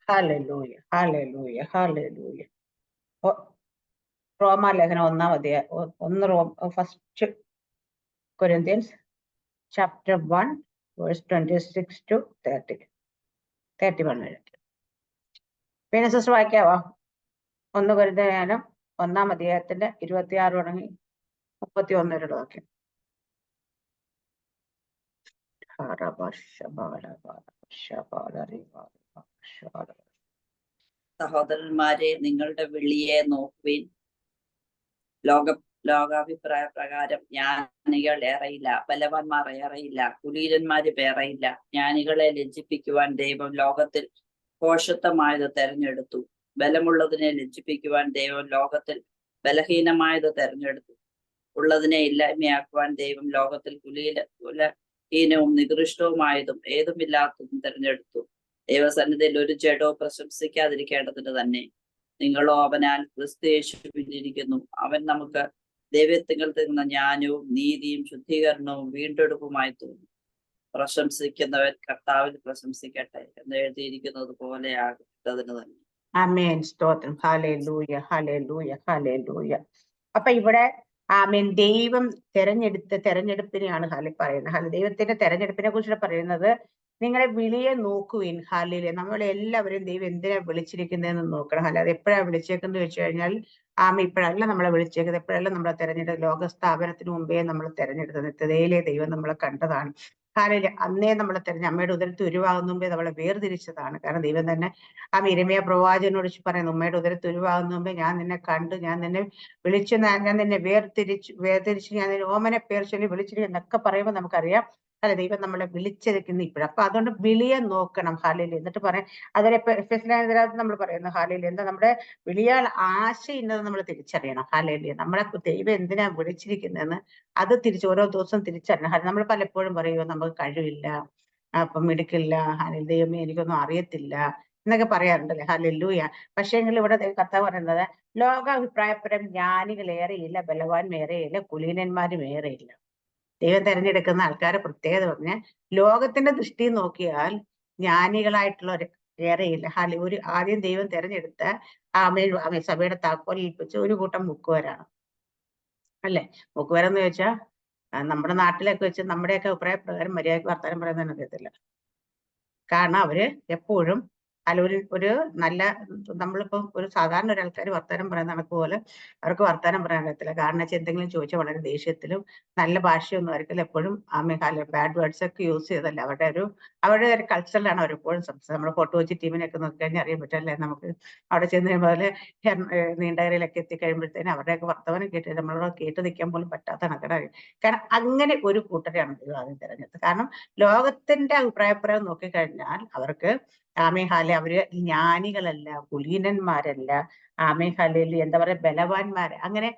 Hallelujah, hallelujah, hallelujah. റോമാലേഖനം 1-ാം അധ്യായം, first Corinthians chapter 1 verse 26 to 31 വരെ. പിന്നെ സിസ്റ്റർ വായിക്കാവോ? 1 കൊരിന്ത്യർ 1-ാം അധ്യായത്തിന്റെ 26 തുടങ്ങി 31 വരെ വാക്യം. സഹോദരന്മാരെ, നിങ്ങളുടെ വിളിയെ നോക്കുവിൻ. ലോകാഭിപ്രായ പ്രകാരം ജ്ഞാനികൾ ഏറെയില്ല, ബലവാന്മാർ ഏറെയില്ല, കുലീനന്മാര് ഏറെയില്ല. ജ്ഞാനികളെ ലജ്ജിപ്പിക്കുവാൻ ദൈവം ലോകത്തിൽ ഭോഷത്വമായത് തെരഞ്ഞെടുത്തു. ബലമുള്ളതിനെ ലജ്ജിപ്പിക്കുവാൻ ദൈവം ലോകത്തിൽ ബലഹീനമായത് തെരഞ്ഞെടുത്തു. ഉള്ളതിനെ ഇല്ലായ്മയാക്കുവാൻ ദൈവം ലോകത്തിൽ കുലഹീനവും നികൃഷ്ടവുമായതും ഏതുമില്ലാത്തതും തെരഞ്ഞെടുത്തു. ദൈവസന്നിധിയിൽ ഒരു ജഡവും പ്രശംസിക്കാതിരിക്കേണ്ടതിന് തന്നെ. നിങ്ങളോ അവനാൽ ക്രിസ്തു യേശുവിലിരിക്കുന്നു. അവൻ നമുക്ക് ദൈവത്തിങ്കൽ തരുന്ന ജ്ഞാനവും നീതിയും ശുദ്ധീകരണവും വീണ്ടെടുപ്പുമായി തോന്നുന്നു. പ്രശംസിക്കുന്നവൻ കർത്താവിൽ പ്രശംസിക്കട്ടെ എന്ന് എഴുതിയിരിക്കുന്നത് പോലെ ആകേണ്ടതിന് തന്നെ. ആമേൻ. സ്തോത്രം. Hallelujah, hallelujah, hallelujah. അപ്പൊ ഇവിടെ ആമേൻ, ദൈവം തെരഞ്ഞെടുപ്പിനെയാണ് പറയുന്നത്. ദൈവത്തിന്റെ തെരഞ്ഞെടുപ്പിനെ കുറിച്ച് പറയുന്നത്, നിങ്ങളെ വിളിയെ നോക്കുവിൻ. ഹല്ലേലൂയ. നമ്മളെല്ലാവരും ദൈവം എന്തിനാ വിളിച്ചിരിക്കുന്നതെന്ന് നോക്കണം. അല്ലാതെ എപ്പോഴാണ് വിളിച്ചേക്കുന്നത് വെച്ച് കഴിഞ്ഞാൽ ഇപ്പോഴല്ല നമ്മളെ വിളിച്ചേക്കുന്നത്, എപ്പോഴല്ല നമ്മളെ തെരഞ്ഞെടുത്തത്. ലോകസ്ഥാപനത്തിന് മുമ്പേ നമ്മൾ തെരഞ്ഞെടുത്തത്. നിത്യതയിലെ ദൈവം നമ്മളെ കണ്ടതാണ്. ഹല്ലേലൂയ. അന്നേ നമ്മളെ അമ്മയുടെ ഉദരത്തിൽ ഉരുവാകുന്ന മുമ്പേ നമ്മളെ വേർതിരിച്ചതാണ്. കാരണം ദൈവം തന്നെ യിരെമ്യാ പ്രവാചകനോട് പറയുന്നു, ഉമ്മയുടെ ഉദരത്തിൽ ഉരുവാകുന്ന മുമ്പേ ഞാൻ നിന്നെ കണ്ടു, ഞാൻ നിന്നെ വിളിച്ചു, ഞാൻ നിന്നെ വേർതിരിച്ചു, ഞാൻ നിന്നെ ഓമനെ പേർ ചൊല്ലി വിളിച്ചിരിക്കും എന്നൊക്കെ പറയുമ്പോൾ നമുക്കറിയാം അല്ലെ, ദൈവം നമ്മളെ വിളിച്ചിരിക്കുന്നു ഇപ്പോഴും. അപ്പൊ അതുകൊണ്ട് വിളിയെ നോക്കണം. ഹല്ലേലൂയ. എന്നിട്ട് പറയാം, അതിലെ എഫെസ്യൻസിനകത്ത് നമ്മൾ പറയുന്നു ഹല്ലേലൂയ, എന്താ നമ്മുടെ വിളിയാൽ ആശ ഇന്നത് നമ്മൾ തിരിച്ചറിയണം. ഹല്ലേലൂയ. നമ്മളെ ദൈവം എന്തിനാ വിളിച്ചിരിക്കുന്നതെന്ന് അത് ഓരോ ദിവസവും തിരിച്ചറിയണം. നമ്മൾ പലപ്പോഴും പറയുമോ നമുക്ക് കഴിവില്ല, അപ്പം മിടുക്കില്ല, ദൈവമേ എനിക്കൊന്നും അറിയത്തില്ല എന്നൊക്കെ പറയാറുണ്ടല്ലേ. ഹല്ലേലൂയ. പക്ഷേങ്കിൽ ഇവിടെ കർത്താവ് പറയുന്നത്, ലോകാഭിപ്രായപരം ജ്ഞാനികൾ ഏറെയില്ല, ബലവാന്മേറെയില്ല, കുലീനന്മാരും ഏറെയില്ല. ദൈവം തെരഞ്ഞെടുക്കുന്ന ആൾക്കാരെ പ്രത്യേകത പറഞ്ഞാൽ ലോകത്തിന്റെ ദൃഷ്ടി നോക്കിയാൽ ജ്ഞാനികളായിട്ടുള്ളവർ ഏറെയില്ല. ആദ്യം ദൈവം തെരഞ്ഞെടുത്ത സഭയുടെ താക്കോൽ ഏൽപ്പിച്ച ഒരു കൂട്ടം മുക്കുവരാണ് അല്ലെ. മുക്കുവരെന്ന് ചോദിച്ചാൽ നമ്മുടെ നാട്ടിലൊക്കെ വെച്ച് നമ്മുടെയൊക്കെ അഭിപ്രായ പ്രകാരം മര്യാദയ്ക്ക് വർത്താനം പറയുന്നതിന് അറിയത്തില്ല. കാരണം അവര് എപ്പോഴും ഒരു നല്ല, നമ്മളിപ്പം ഒരു സാധാരണ ഒരാൾക്കാർ വർത്താനം പറയുന്ന കണക്ക് പോലെ അവർക്ക് വർത്താനം പറയാൻ അറിയത്തില്ല. കാരണം വെച്ചാൽ എന്തെങ്കിലും ചോദിച്ചാൽ വളരെ ദേഷ്യത്തിലും നല്ല ഭാഷയൊന്നും ആയിരിക്കില്ല. എപ്പോഴും ബാഡ് വേർഡ്സ് ഒക്കെ യൂസ് ചെയ്തല്ല. അവരുടെ ഒരു കൾച്ചറിലാണ് അവരെപ്പോഴും സംസാരിച്ചത്. നമ്മുടെ ഫോട്ടോ വെച്ച് ടീമിനൊക്കെ നോക്കി കഴിഞ്ഞാൽ അറിയാൻ പറ്റല്ലേ. നമുക്ക് അവിടെ ചെന്ന് പോലെ നീണ്ടകരയിലൊക്കെ എത്തിക്കഴിയുമ്പോഴത്തേനും അവരുടെയൊക്കെ വർത്തമാനം കേട്ട് നമ്മളോട് കേട്ട് നിൽക്കാൻ പോലും പറ്റാത്ത കണക്കട. കാരണം അങ്ങനെ ഒരു കൂട്ടരെയാണ് ദൈവം ആദ്യം തിരഞ്ഞെടുത്തത്. കാരണം ലോകത്തിന്റെ അഭിപ്രായപ്രകാരം നോക്കിക്കഴിഞ്ഞാൽ അവർക്ക് അവര് ജ്ഞാനികളല്ല, കുലീനന്മാരല്ല, എന്താ പറയാ, ബലവാന്മാര്. അങ്ങനെ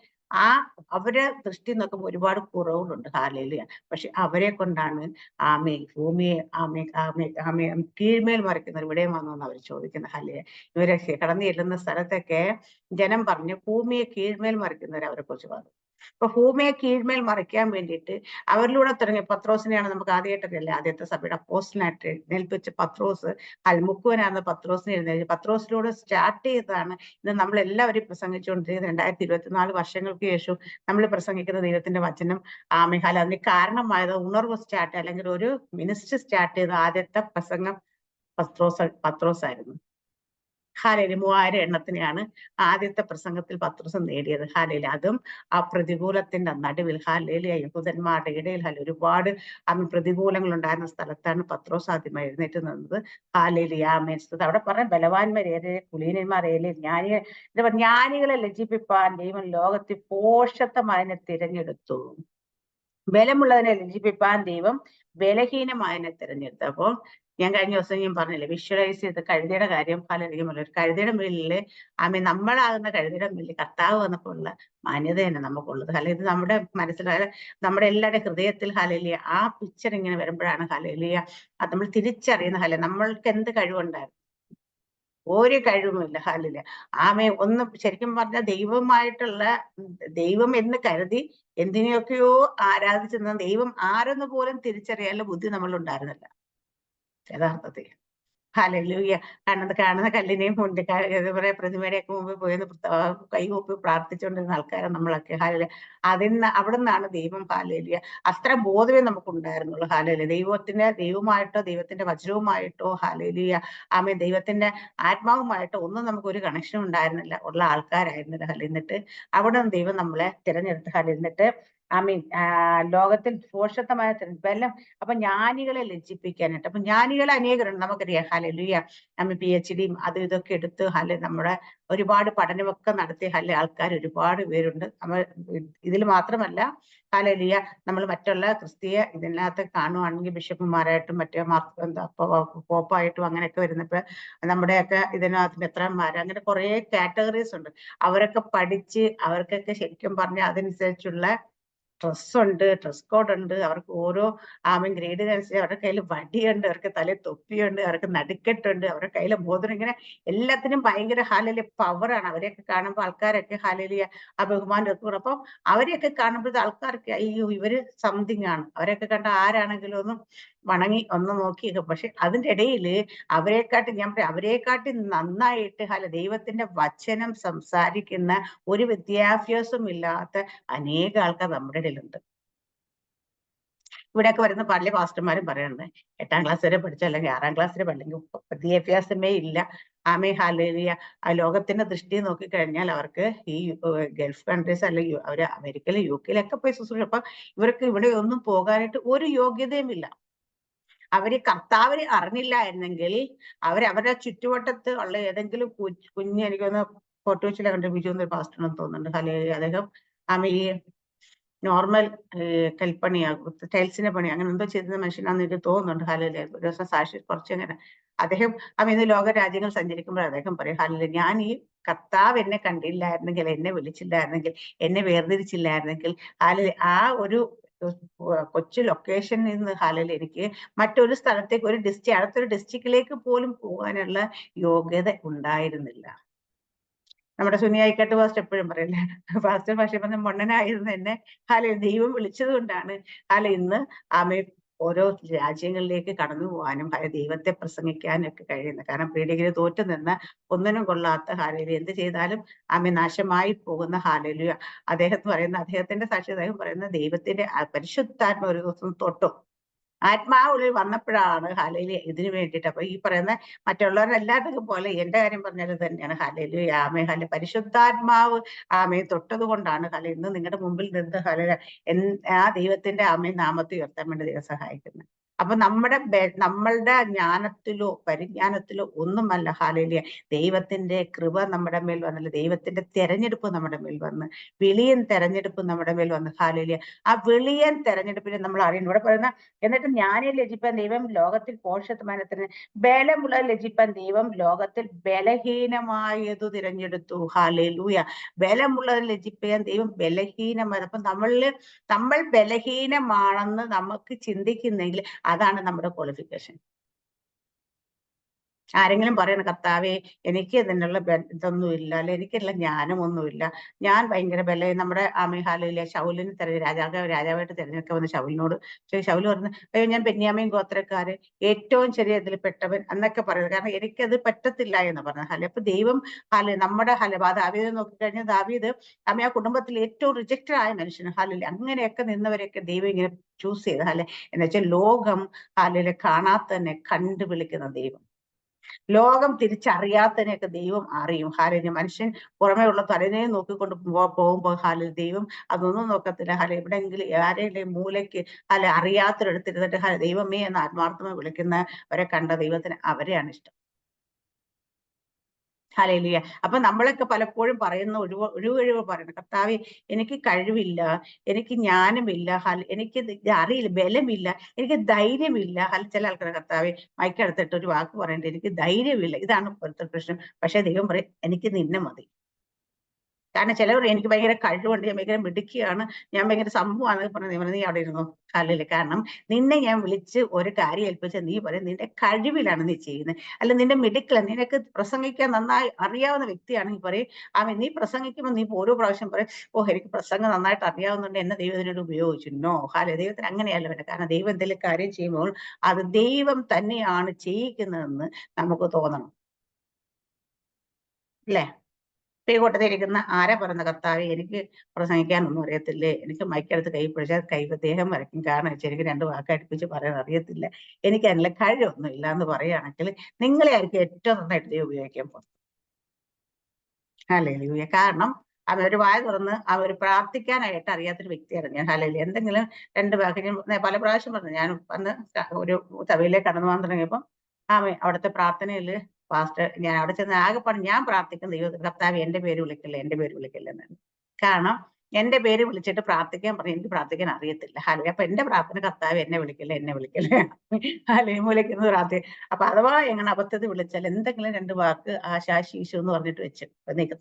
അവരെ ദൃഷ്ടി നോക്കുമ്പോൾ ഒരുപാട് കുറവുകളുണ്ട്. ഹാലേലുയ. പക്ഷെ അവരെ കൊണ്ടാണ് ഭൂമിയെ കീഴ്മേൽ മറിക്കുന്നവർ ഇവിടെയും വന്നു അവർ ചോദിക്കുന്നത്. ഹല്ലേലൂയ. ഇവരെ കടന്നു ചെല്ലുന്ന സ്ഥലത്തൊക്കെ ജനം പറഞ്ഞു, ഭൂമിയെ കീഴ്മേൽ മറിക്കുന്നവർ അവരെ കുറിച്ച് പറഞ്ഞു. അപ്പൊ ഭൂമിയെ കീഴ്മേൽ മറിക്കാൻ വേണ്ടിയിട്ട് അവരിലൂടെ തുടങ്ങിയ പത്രോസിനെയാണ് നമുക്ക് ആദ്യമായിട്ടൊക്കെ ആദ്യത്തെ സഭയുടെ അപ്പോസ്റ്റലായിട്ട് എഴുന്നേൽപ്പിച്ച പത്രോസ്, മുക്കുവനായിരുന്ന പത്രോസിനെ എഴുന്നേൽപ്പിച്ചു. പത്രോസിലൂടെ സ്റ്റാർട്ട് ചെയ്തതാണ് ഇത് നമ്മളെല്ലാവരും പ്രസംഗിച്ചുകൊണ്ടിരിക്കുന്നത്. 2024 വർഷങ്ങൾക്ക് ശേഷം നമ്മൾ പ്രസംഗിക്കുന്ന ദൈവത്തിന്റെ വചനം. അതിന് കാരണമായത് ഉണർവ് സ്റ്റാർട്ട്, അല്ലെങ്കിൽ ഒരു മിനിസ്റ്റർ സ്റ്റാർട്ട് ചെയ്ത ആദ്യത്തെ പ്രസംഗം പത്രോസായിരുന്നു. ഹാലേലൂയ. 3000 എണ്ണത്തിനെയാണ് ആദ്യത്തെ പ്രസംഗത്തിൽ പത്രോസ് നേടിയത്. ഹാലേലൂയ. അതും ആ പ്രതികൂലത്തിന്റെ നടുവിൽ. ഹാലേലൂയ. യഹൂദന്മാരുടെ ഇടയിൽ ഒരുപാട് പ്രതികൂലങ്ങൾ ഉണ്ടായിരുന്ന സ്ഥലത്താണ് പത്രോസ് ആദ്യമായി എഴുന്നേറ്റ് നിന്നത്. ഹാലേലൂയ. അവിടെ പറഞ്ഞ ബലവാന്മാരേറെ, കുലീനന്മാരേറെ, ജ്ഞാനികളെ ലജ്ജിപ്പിപ്പാൻ ദൈവം ലോകത്തിൽ ഭോഷത്വമായതിനെ തിരഞ്ഞെടുത്തു. ബലമുള്ളതിനെ ലജ്ജിപ്പിപ്പാൻ ദൈവം ബലഹീനമായതിനെ തിരഞ്ഞെടുത്തു. അപ്പോൾ ഞാൻ കഴിഞ്ഞ ദിവസം ഞാൻ പറഞ്ഞില്ലേ, വിഷ്വലൈസ് ചെയ്ത് കഴുതയുടെ കാര്യം. പലരിക്കും ഒരു കഴുതയുടെ മേലില് നമ്മളാകുന്ന കഴുതയുടെ മേലിൽ കർത്താവ് വന്നപ്പോൾ ഉള്ള മാന്യത തന്നെ നമുക്കുള്ളത്. അല്ലെങ്കിൽ ഇത് നമ്മുടെ മനസ്സിലായ നമ്മുടെ എല്ലാവരുടെ ഹൃദയത്തിൽ ഹല്ലേലൂയ ആ പിക്ചർ ഇങ്ങനെ വരുമ്പോഴാണ് ഹല്ലേലൂയ അത് നമ്മൾ തിരിച്ചറിയുന്ന. നമ്മൾക്ക് എന്ത് കഴിവുണ്ടായിരുന്നു? ഒരു കഴിവുമില്ല. ഹല്ലേലൂയ. ഒന്നും ശരിക്കും പറഞ്ഞാൽ ദൈവം എന്ന് കരുതി എന്തിനെയൊക്കെയോ ആരാധിച്ചിരുന്ന ദൈവം ആരെന്ന് പോലും തിരിച്ചറിയാനുള്ള ബുദ്ധി നമ്മളുണ്ടായിരുന്നില്ല. യഥാർത്ഥത്തിൽ. ഹല്ലേലൂയ. കാണുന്ന കല്ലിനെയും കൊണ്ട് എന്താ പറയാ പ്രതിമയുടെയൊക്കെ മുമ്പിൽ പോയി കൈകൂപ്പി പ്രാർത്ഥിച്ചുകൊണ്ടിരുന്ന ആൾക്കാരാണ് നമ്മളൊക്കെ. അവിടുന്നാണ് ദൈവം ഹല്ലേലൂയ അത്ര ബോധമേ നമുക്കുണ്ടായിരുന്നുള്ളൂ. ഹല്ലേലൂയ. ദൈവമായിട്ടോ ദൈവത്തിന്റെ വചനവുമായിട്ടോ ഹല്ലേലൂയ ആമേൻ ദൈവത്തിന്റെ ആത്മാവുമായിട്ടോ ഒന്നും നമുക്കൊരു കണക്ഷനും ഉണ്ടായിരുന്നില്ല, ഉള്ള ആൾക്കാരായിരുന്നില്ല. എന്നിട്ട് അവിടെ നിന്ന് ദൈവം നമ്മളെ തിരഞ്ഞെടുത്ത് എന്നിട്ട് ആമീൻ ലോകത്തിൽ ഭോഷത്വമായ ബലം അപ്പൊ ജ്ഞാനികളെ ലജ്ജിപ്പിക്കാനായിട്ട്. അപ്പൊ ജ്ഞാനികൾ അനേകരുണ്ട്, നമുക്കറിയാം. ഹല്ലേലൂയ. നമ്മ PhD അതും ഇതൊക്കെ എടുത്ത് നമ്മുടെ ഒരുപാട് പഠനമൊക്കെ നടത്തിയ ആൾക്കാർ ഒരുപാട് പേരുണ്ട്. നമ്മൾ ഇതിൽ മാത്രമല്ല ഹല്ലേലൂയ നമ്മൾ മറ്റുള്ള ക്രിസ്തീയ ഇതിനകത്ത് കാണുവാണെങ്കിൽ ബിഷപ്പുമാരായിട്ടും മറ്റേ പോപ്പായിട്ടും അങ്ങനെയൊക്കെ വരുന്നപ്പോ നമ്മുടെയൊക്കെ ഇതിനകത്ത് മെത്രാന്മാര് അങ്ങനെ കുറെ കാറ്റഗറീസ് ഉണ്ട്. അവരൊക്കെ പഠിച്ച് അവർക്കൊക്കെ ശരിക്കും പറഞ്ഞാൽ അതനുസരിച്ചുള്ള ഡ്രസ്സുണ്ട്, ഡ്രസ് കോഡ് ഉണ്ട്. അവർക്ക് ഓരോ ഗ്രേഡിനനുസരിച്ച് അവരുടെ കയ്യിൽ വടിയുണ്ട്, അവർക്ക് തലയിൽ തൊപ്പിയുണ്ട്, അവർക്ക് നടുക്കെട്ടുണ്ട്, അവരുടെ കയ്യിലെ മോതിരം. ഇങ്ങനെ എല്ലാത്തിനും ഭയങ്കര പവറാണ്. അവരെയൊക്കെ കാണുമ്പോൾ ആൾക്കാരൊക്കെ ബഹുമാനം വെക്കും. അപ്പം അവരെയൊക്കെ കാണുമ്പോഴത്തെ ആൾക്കാർക്ക് അയ്യോ ഇവര് സംതിങ് ആണ്. അവരെയൊക്കെ കണ്ട ആരാണെങ്കിലും ഒന്നും വണങ്ങി ഒന്ന് നോക്കിയൊക്കെ. പക്ഷെ അതിന്റെ ഇടയിൽ അവരെക്കാട്ടി നന്നായിട്ട് ദൈവത്തിന്റെ വചനം സംസാരിക്കുന്ന ഒരു വിദ്യാഭ്യാസം ഇല്ലാത്ത അനേക ആൾക്കാർ നമ്മുടെ ഇടയിലുണ്ട്. ഇവിടെയൊക്കെ വരുന്ന പല പാസ്റ്റർമാരും പറയുന്നുണ്ട് 8ാം ക്ലാസ് വരെ പഠിച്ച അല്ലെങ്കിൽ 6ാം ക്ലാസ് വരെ പഠില്ലെങ്കിൽ വിദ്യാഭ്യാസമേ ഇല്ല. ഹല്ലേലൂയ. ലോകത്തിന്റെ ദൃഷ്ടി നോക്കിക്കഴിഞ്ഞാൽ അവർക്ക് ഈ ഗൾഫ് കൺട്രീസ് അല്ലെങ്കിൽ അവര് അമേരിക്കയിലും UK-യിലൊക്കെ പോയി ശുശ്രൂഷ. അപ്പൊ ഇവർക്ക് ഇവിടെ ഒന്നും പോകാനായിട്ട് ഒരു യോഗ്യതയും ഇല്ല. അവര് കർത്താവിനെ അറിഞ്ഞില്ലായിരുന്നെങ്കിൽ അവരുടെ ചുറ്റുവട്ടത്ത് ഉള്ള ഏതെങ്കിലും കുഞ്ഞ് എനിക്കൊന്ന് ഫോട്ടോച്ചിലെ കണ്ട് ബിജു എന്നൊരു പാസ്റ്ററാണെന്ന് തോന്നുന്നുണ്ട്. ഹല്ലേലൂയ. അദ്ദേഹം ഈ നോർമൽ കൽപ്പണിയാകും, ടൈൽസിന്റെ പണി അങ്ങനെ എന്തോ ചെയ്തിരുന്ന മനുഷ്യനാണെന്ന് എനിക്ക് തോന്നുന്നുണ്ട്. ഹല്ലേലൂയ. ഒരു ദിവസം സാക്ഷി കുറച്ചങ്ങനെ അദ്ദേഹം ഇന്ന് ലോക രാജ്യങ്ങൾ സഞ്ചരിക്കുമ്പോൾ അദ്ദേഹം പറയും ഹല്ലേലൂയ ഞാൻ ഈ കർത്താവ് എന്നെ കണ്ടില്ലായിരുന്നെങ്കിൽ, എന്നെ വിളിച്ചില്ലായിരുന്നെങ്കിൽ, എന്നെ വേർതിരിച്ചില്ലായിരുന്നെങ്കിൽ ആ ഒരു കൊച്ചു ലൊക്കേഷനിൽ നിന്ന് എനിക്ക് മറ്റൊരു സ്ഥലത്തേക്ക് അടുത്തൊരു ഡിസ്ട്രിക്റ്റിലേക്ക് പോലും പോകാനുള്ള യോഗ്യത ഉണ്ടായിരുന്നില്ല. നമ്മുടെ സുനിയായിക്കട്ട് പാസ്റ്റർ എപ്പോഴും പറയില്ലേ, പാസ്റ്റർ ഭാഷ പറഞ്ഞ മൊണ്ണനായിരുന്നു എന്നെ ദൈവം വിളിച്ചത് കൊണ്ടാണ് ഇന്ന് ഓരോ രാജ്യങ്ങളിലേക്ക് കടന്നു പോകാനും ദൈവത്തെ പ്രസംഗിക്കാനും ഒക്കെ കഴിയുന്നത്. കാരണം പ്രീഡിഗ്രി തോറ്റു നിന്ന് ഒന്നിനും കൊള്ളാത്ത എന്ത് ചെയ്താലും നാശമായി പോകുന്ന അദ്ദേഹത്തിന്റെ സാക്ഷി അദ്ദേഹം പറയുന്ന ദൈവത്തിന്റെ പരിശുദ്ധാത്മ ഒരു ദിവസം തൊട്ടു ആത്മാവുള്ളിൽ വന്നപ്പോഴാണ് ഇതിനു വേണ്ടിയിട്ട്. അപ്പൊ ഈ പറയുന്ന മറ്റുള്ളവരെല്ലാവർക്കും പോലെ എന്റെ കാര്യം പറഞ്ഞാൽ തന്നെയാണ് പരിശുദ്ധാത്മാവ് തൊട്ടത് കൊണ്ടാണ് ഇന്ന് നിങ്ങളുടെ മുമ്പിൽ നിന്ന് ആ ദൈവത്തിന്റെ നാമത്തെ ഉയർത്താൻ വേണ്ടി ദൈവം സഹായിക്കുന്നത്. അപ്പൊ നമ്മളുടെ ജ്ഞാനത്തിലോ പരിജ്ഞാനത്തിലോ ഒന്നുമല്ല ദൈവത്തിന്റെ കൃപ നമ്മുടെ മേൽ വന്നല്ല, ദൈവത്തിന്റെ തെരഞ്ഞെടുപ്പ് നമ്മുടെ മേൽ വന്ന്, വിളിയൻ തെരഞ്ഞെടുപ്പ് നമ്മുടെ മേൽ വന്ന് ആ വിളിയൻ തെരഞ്ഞെടുപ്പിനെ നമ്മൾ അറിയണം. ഇവിടെ പറയുന്ന എന്നിട്ട് ജ്ഞാനെ ലജിപ്പാൻ ദൈവം ലോകത്തിൽ പോഷത്വമാനത്തിന് ബലമുള്ള ലജിപ്പാൻ ദൈവം ലോകത്തിൽ ബലഹീനമായതു തിരഞ്ഞെടുത്തു. ഹല്ലേലൂയ. ബലമുള്ളത് ലജിപ്പാൻ ദൈവം ബലഹീനമായത്. അപ്പൊ നമ്മൾ ബലഹീനമാണെന്ന് നമുക്ക് ചിന്തിക്കുന്നെങ്കിൽ അതാണ് നമ്മുടെ ക്വാളിഫിക്കേഷൻ. ആരെങ്കിലും പറയണം കർത്താവേ എനിക്ക് ഇതിനുള്ള ഇതൊന്നുമില്ല, അല്ലെ എനിക്കുള്ള ജ്ഞാനമൊന്നുമില്ല, ഞാൻ ഭയങ്കര നമ്മുടെ ഹല്ലേലൂയ ശൗലിന് രാജാവായിട്ട് തിരഞ്ഞെടുക്കാൻ വന്ന ശൗലിനോട് ശൗല് പറഞ്ഞു അയ്യോ ഞാൻ ബെന്യാമീൻ ഗോത്രക്കാര് ഏറ്റവും ചെറിയ ഇതിൽ പെട്ടവൻ എന്നൊക്കെ പറയുന്നത്, കാരണം എനിക്കത് പറ്റത്തില്ല എന്ന് പറഞ്ഞു. അപ്പൊ ദൈവം നമ്മുടെ ദാവീദ് നോക്കിക്കഴിഞ്ഞാൽ ദാവീദ് ആ കുടുംബത്തിൽ ഏറ്റവും റിജക്റ്റഡ് ആയ മനുഷ്യന് അങ്ങനെയൊക്കെ നിന്നവരെയൊക്കെ ദൈവം ഇങ്ങനെ ചൂസ് ചെയ്ത് എന്ന് വെച്ചാൽ ലോകം കാണാത്തന്നെ കണ്ടുവിളിക്കുന്ന ദൈവം, ലോകം തിരിച്ചറിയാത്തതിനെയൊക്കെ ദൈവം അറിയും. മനുഷ്യൻ പുറമേ ഉള്ള തലനെ നോക്കിക്കൊണ്ട് പോകുമ്പോൾ ദൈവം അതൊന്നും നോക്കത്തില്ല. എവിടെയെങ്കിലും ആരെങ്കിലും മൂലയ്ക്ക് അറിയാത്തൊരിടത്തിരുന്നിട്ട് ദൈവമേ എന്ന് ആത്മാർത്ഥമായി വിളിക്കുന്നവരെ കണ്ട ദൈവത്തിന് അവരെയാണ് ഇഷ്ടം. ഹല്ലേലൂയ. അപ്പൊ നമ്മളൊക്കെ പലപ്പോഴും പറയുന്ന ഒഴിവ് പറയുന്നത് കർത്താവേ എനിക്ക് കഴിവില്ല, എനിക്ക് ജ്ഞാനമില്ല, എനിക്ക് അറിയില്ല, ബലമില്ല, എനിക്ക് ധൈര്യമില്ല. ചില ആൾക്കാരെ കർത്താവേ മൈക്കടുത്തിട്ട് ഒരു വാക്ക് പറയേണ്ടത് എനിക്ക് ധൈര്യമില്ല, ഇതാണ് ഇപ്പോഴത്തെ പ്രശ്നം. പക്ഷെ ദൈവം പറയും എനിക്ക് നിന്നെ മതി. കാരണം ചിലവർ എനിക്ക് ഭയങ്കര കഴിവുണ്ട്, ഞാൻ ഭയങ്കര മിടുക്കിയാണ്, ഞാൻ ഭയങ്കര സംഭവമാണ് പറഞ്ഞ് നീ അവിടെ ഇരുന്നു. ഹല്ലേലൂയ. കാരണം നിന്നെ ഞാൻ വിളിച്ച് ഒരു കാര്യം ഏൽപ്പിച്ച നീ പറയും നിന്റെ കഴിവിലാണ് നീ ചെയ്യുന്നത്, അല്ല നിന്റെ മിടുക്കല. നിനക്ക് പ്രസംഗിക്കാൻ നന്നായി അറിയാവുന്ന വ്യക്തിയാണെങ്കിൽ പറയും നീ പ്രസംഗിക്കുമ്പോൾ നീ ഓരോ പ്രാവശ്യം പറയും എനിക്ക് പ്രസംഗം നന്നായിട്ട് അറിയാവുന്നുണ്ട്, എന്നെ ദൈവം ഇതിനോട് ഉപയോഗിച്ചു. നോ, ദൈവത്തിന് അങ്ങനെയല്ല വേണ്ടത്. കാരണം ദൈവം എന്തെങ്കിലും കാര്യം ചെയ്യുമ്പോൾ അത് ദൈവം തന്നെയാണ് ചെയ്യിക്കുന്നതെന്ന് നമുക്ക് തോന്നണം, അല്ലേ? ഈ കൂട്ടത്തിലിരിക്കുന്ന ആരാ പറയുന്ന കർത്താവേ എനിക്ക് പ്രസംഗിക്കാനൊന്നും അറിയത്തില്ലേ, എനിക്ക് മൈക്കെടുത്ത് കൈ പിടിച്ചാൽ ദേഹം വരയ്ക്കും, കാരണം വെച്ചാൽ എനിക്ക് 2 വാക്ക് അടുപ്പിച്ച് പറയാൻ അറിയത്തില്ല, എനിക്ക് അതിനുള്ള കഴിവൊന്നും ഇല്ല എന്ന് പറയുകയാണെങ്കിൽ നിങ്ങളെ ആയിരിക്കും ഏറ്റവും നന്നായിട്ട് ദൈവം ഉപയോഗിക്കാൻ പോകുന്നത്. ഹല്ലേലൂയ. കാരണം ഒരു വായ തുറന്ന് അവർ പ്രാർത്ഥിക്കാനായിട്ട് അറിയാത്തൊരു വ്യക്തിയാണ് ഞാൻ. ഹല്ലേലൂയ. എന്തെങ്കിലും 2 വാക്ക് ഞാൻ പല പ്രാവശ്യം പറഞ്ഞു. ഞാൻ വന്ന് ഒരു സഭയിലേക്ക് കടന്നു പോകാൻ തുടങ്ങിയപ്പം അവിടുത്തെ പ്രാർത്ഥനയില് പാസ്റ്റർ ഞാൻ അവിടെ ചെന്ന് ആകെപ്പാടെ ഞാൻ പ്രാർത്ഥിക്കുന്ന ദൈവത്തിന് കർത്താവേ എന്റെ പേര് വിളിക്കല്ലേ, എന്റെ പേര് വിളിക്കല്ലേ എന്നാണ്. കാരണം എന്റെ പേര് വിളിച്ചിട്ട് പ്രാർത്ഥിക്കാൻ പറഞ്ഞു, എനിക്ക് പ്രാർത്ഥിക്കാൻ അറിയത്തില്ല. ഹല്ലേലൂയ. അപ്പൊ എന്റെ പ്രാർത്ഥന കർത്താവേ എന്നെ വിളിക്കല്ലേ, എന്നെ വിളിക്കല്ലേ. ഹല്ലേലൂയ. വിളിക്കുന്നത് അപ്പൊ അഥവാ എങ്ങനെ അബദ്ധത്തിൽ വിളിച്ചാൽ എന്തെങ്കിലും 2 വാക്ക് ആശാ ശീശു എന്ന് പറഞ്ഞിട്ട് വെച്ച്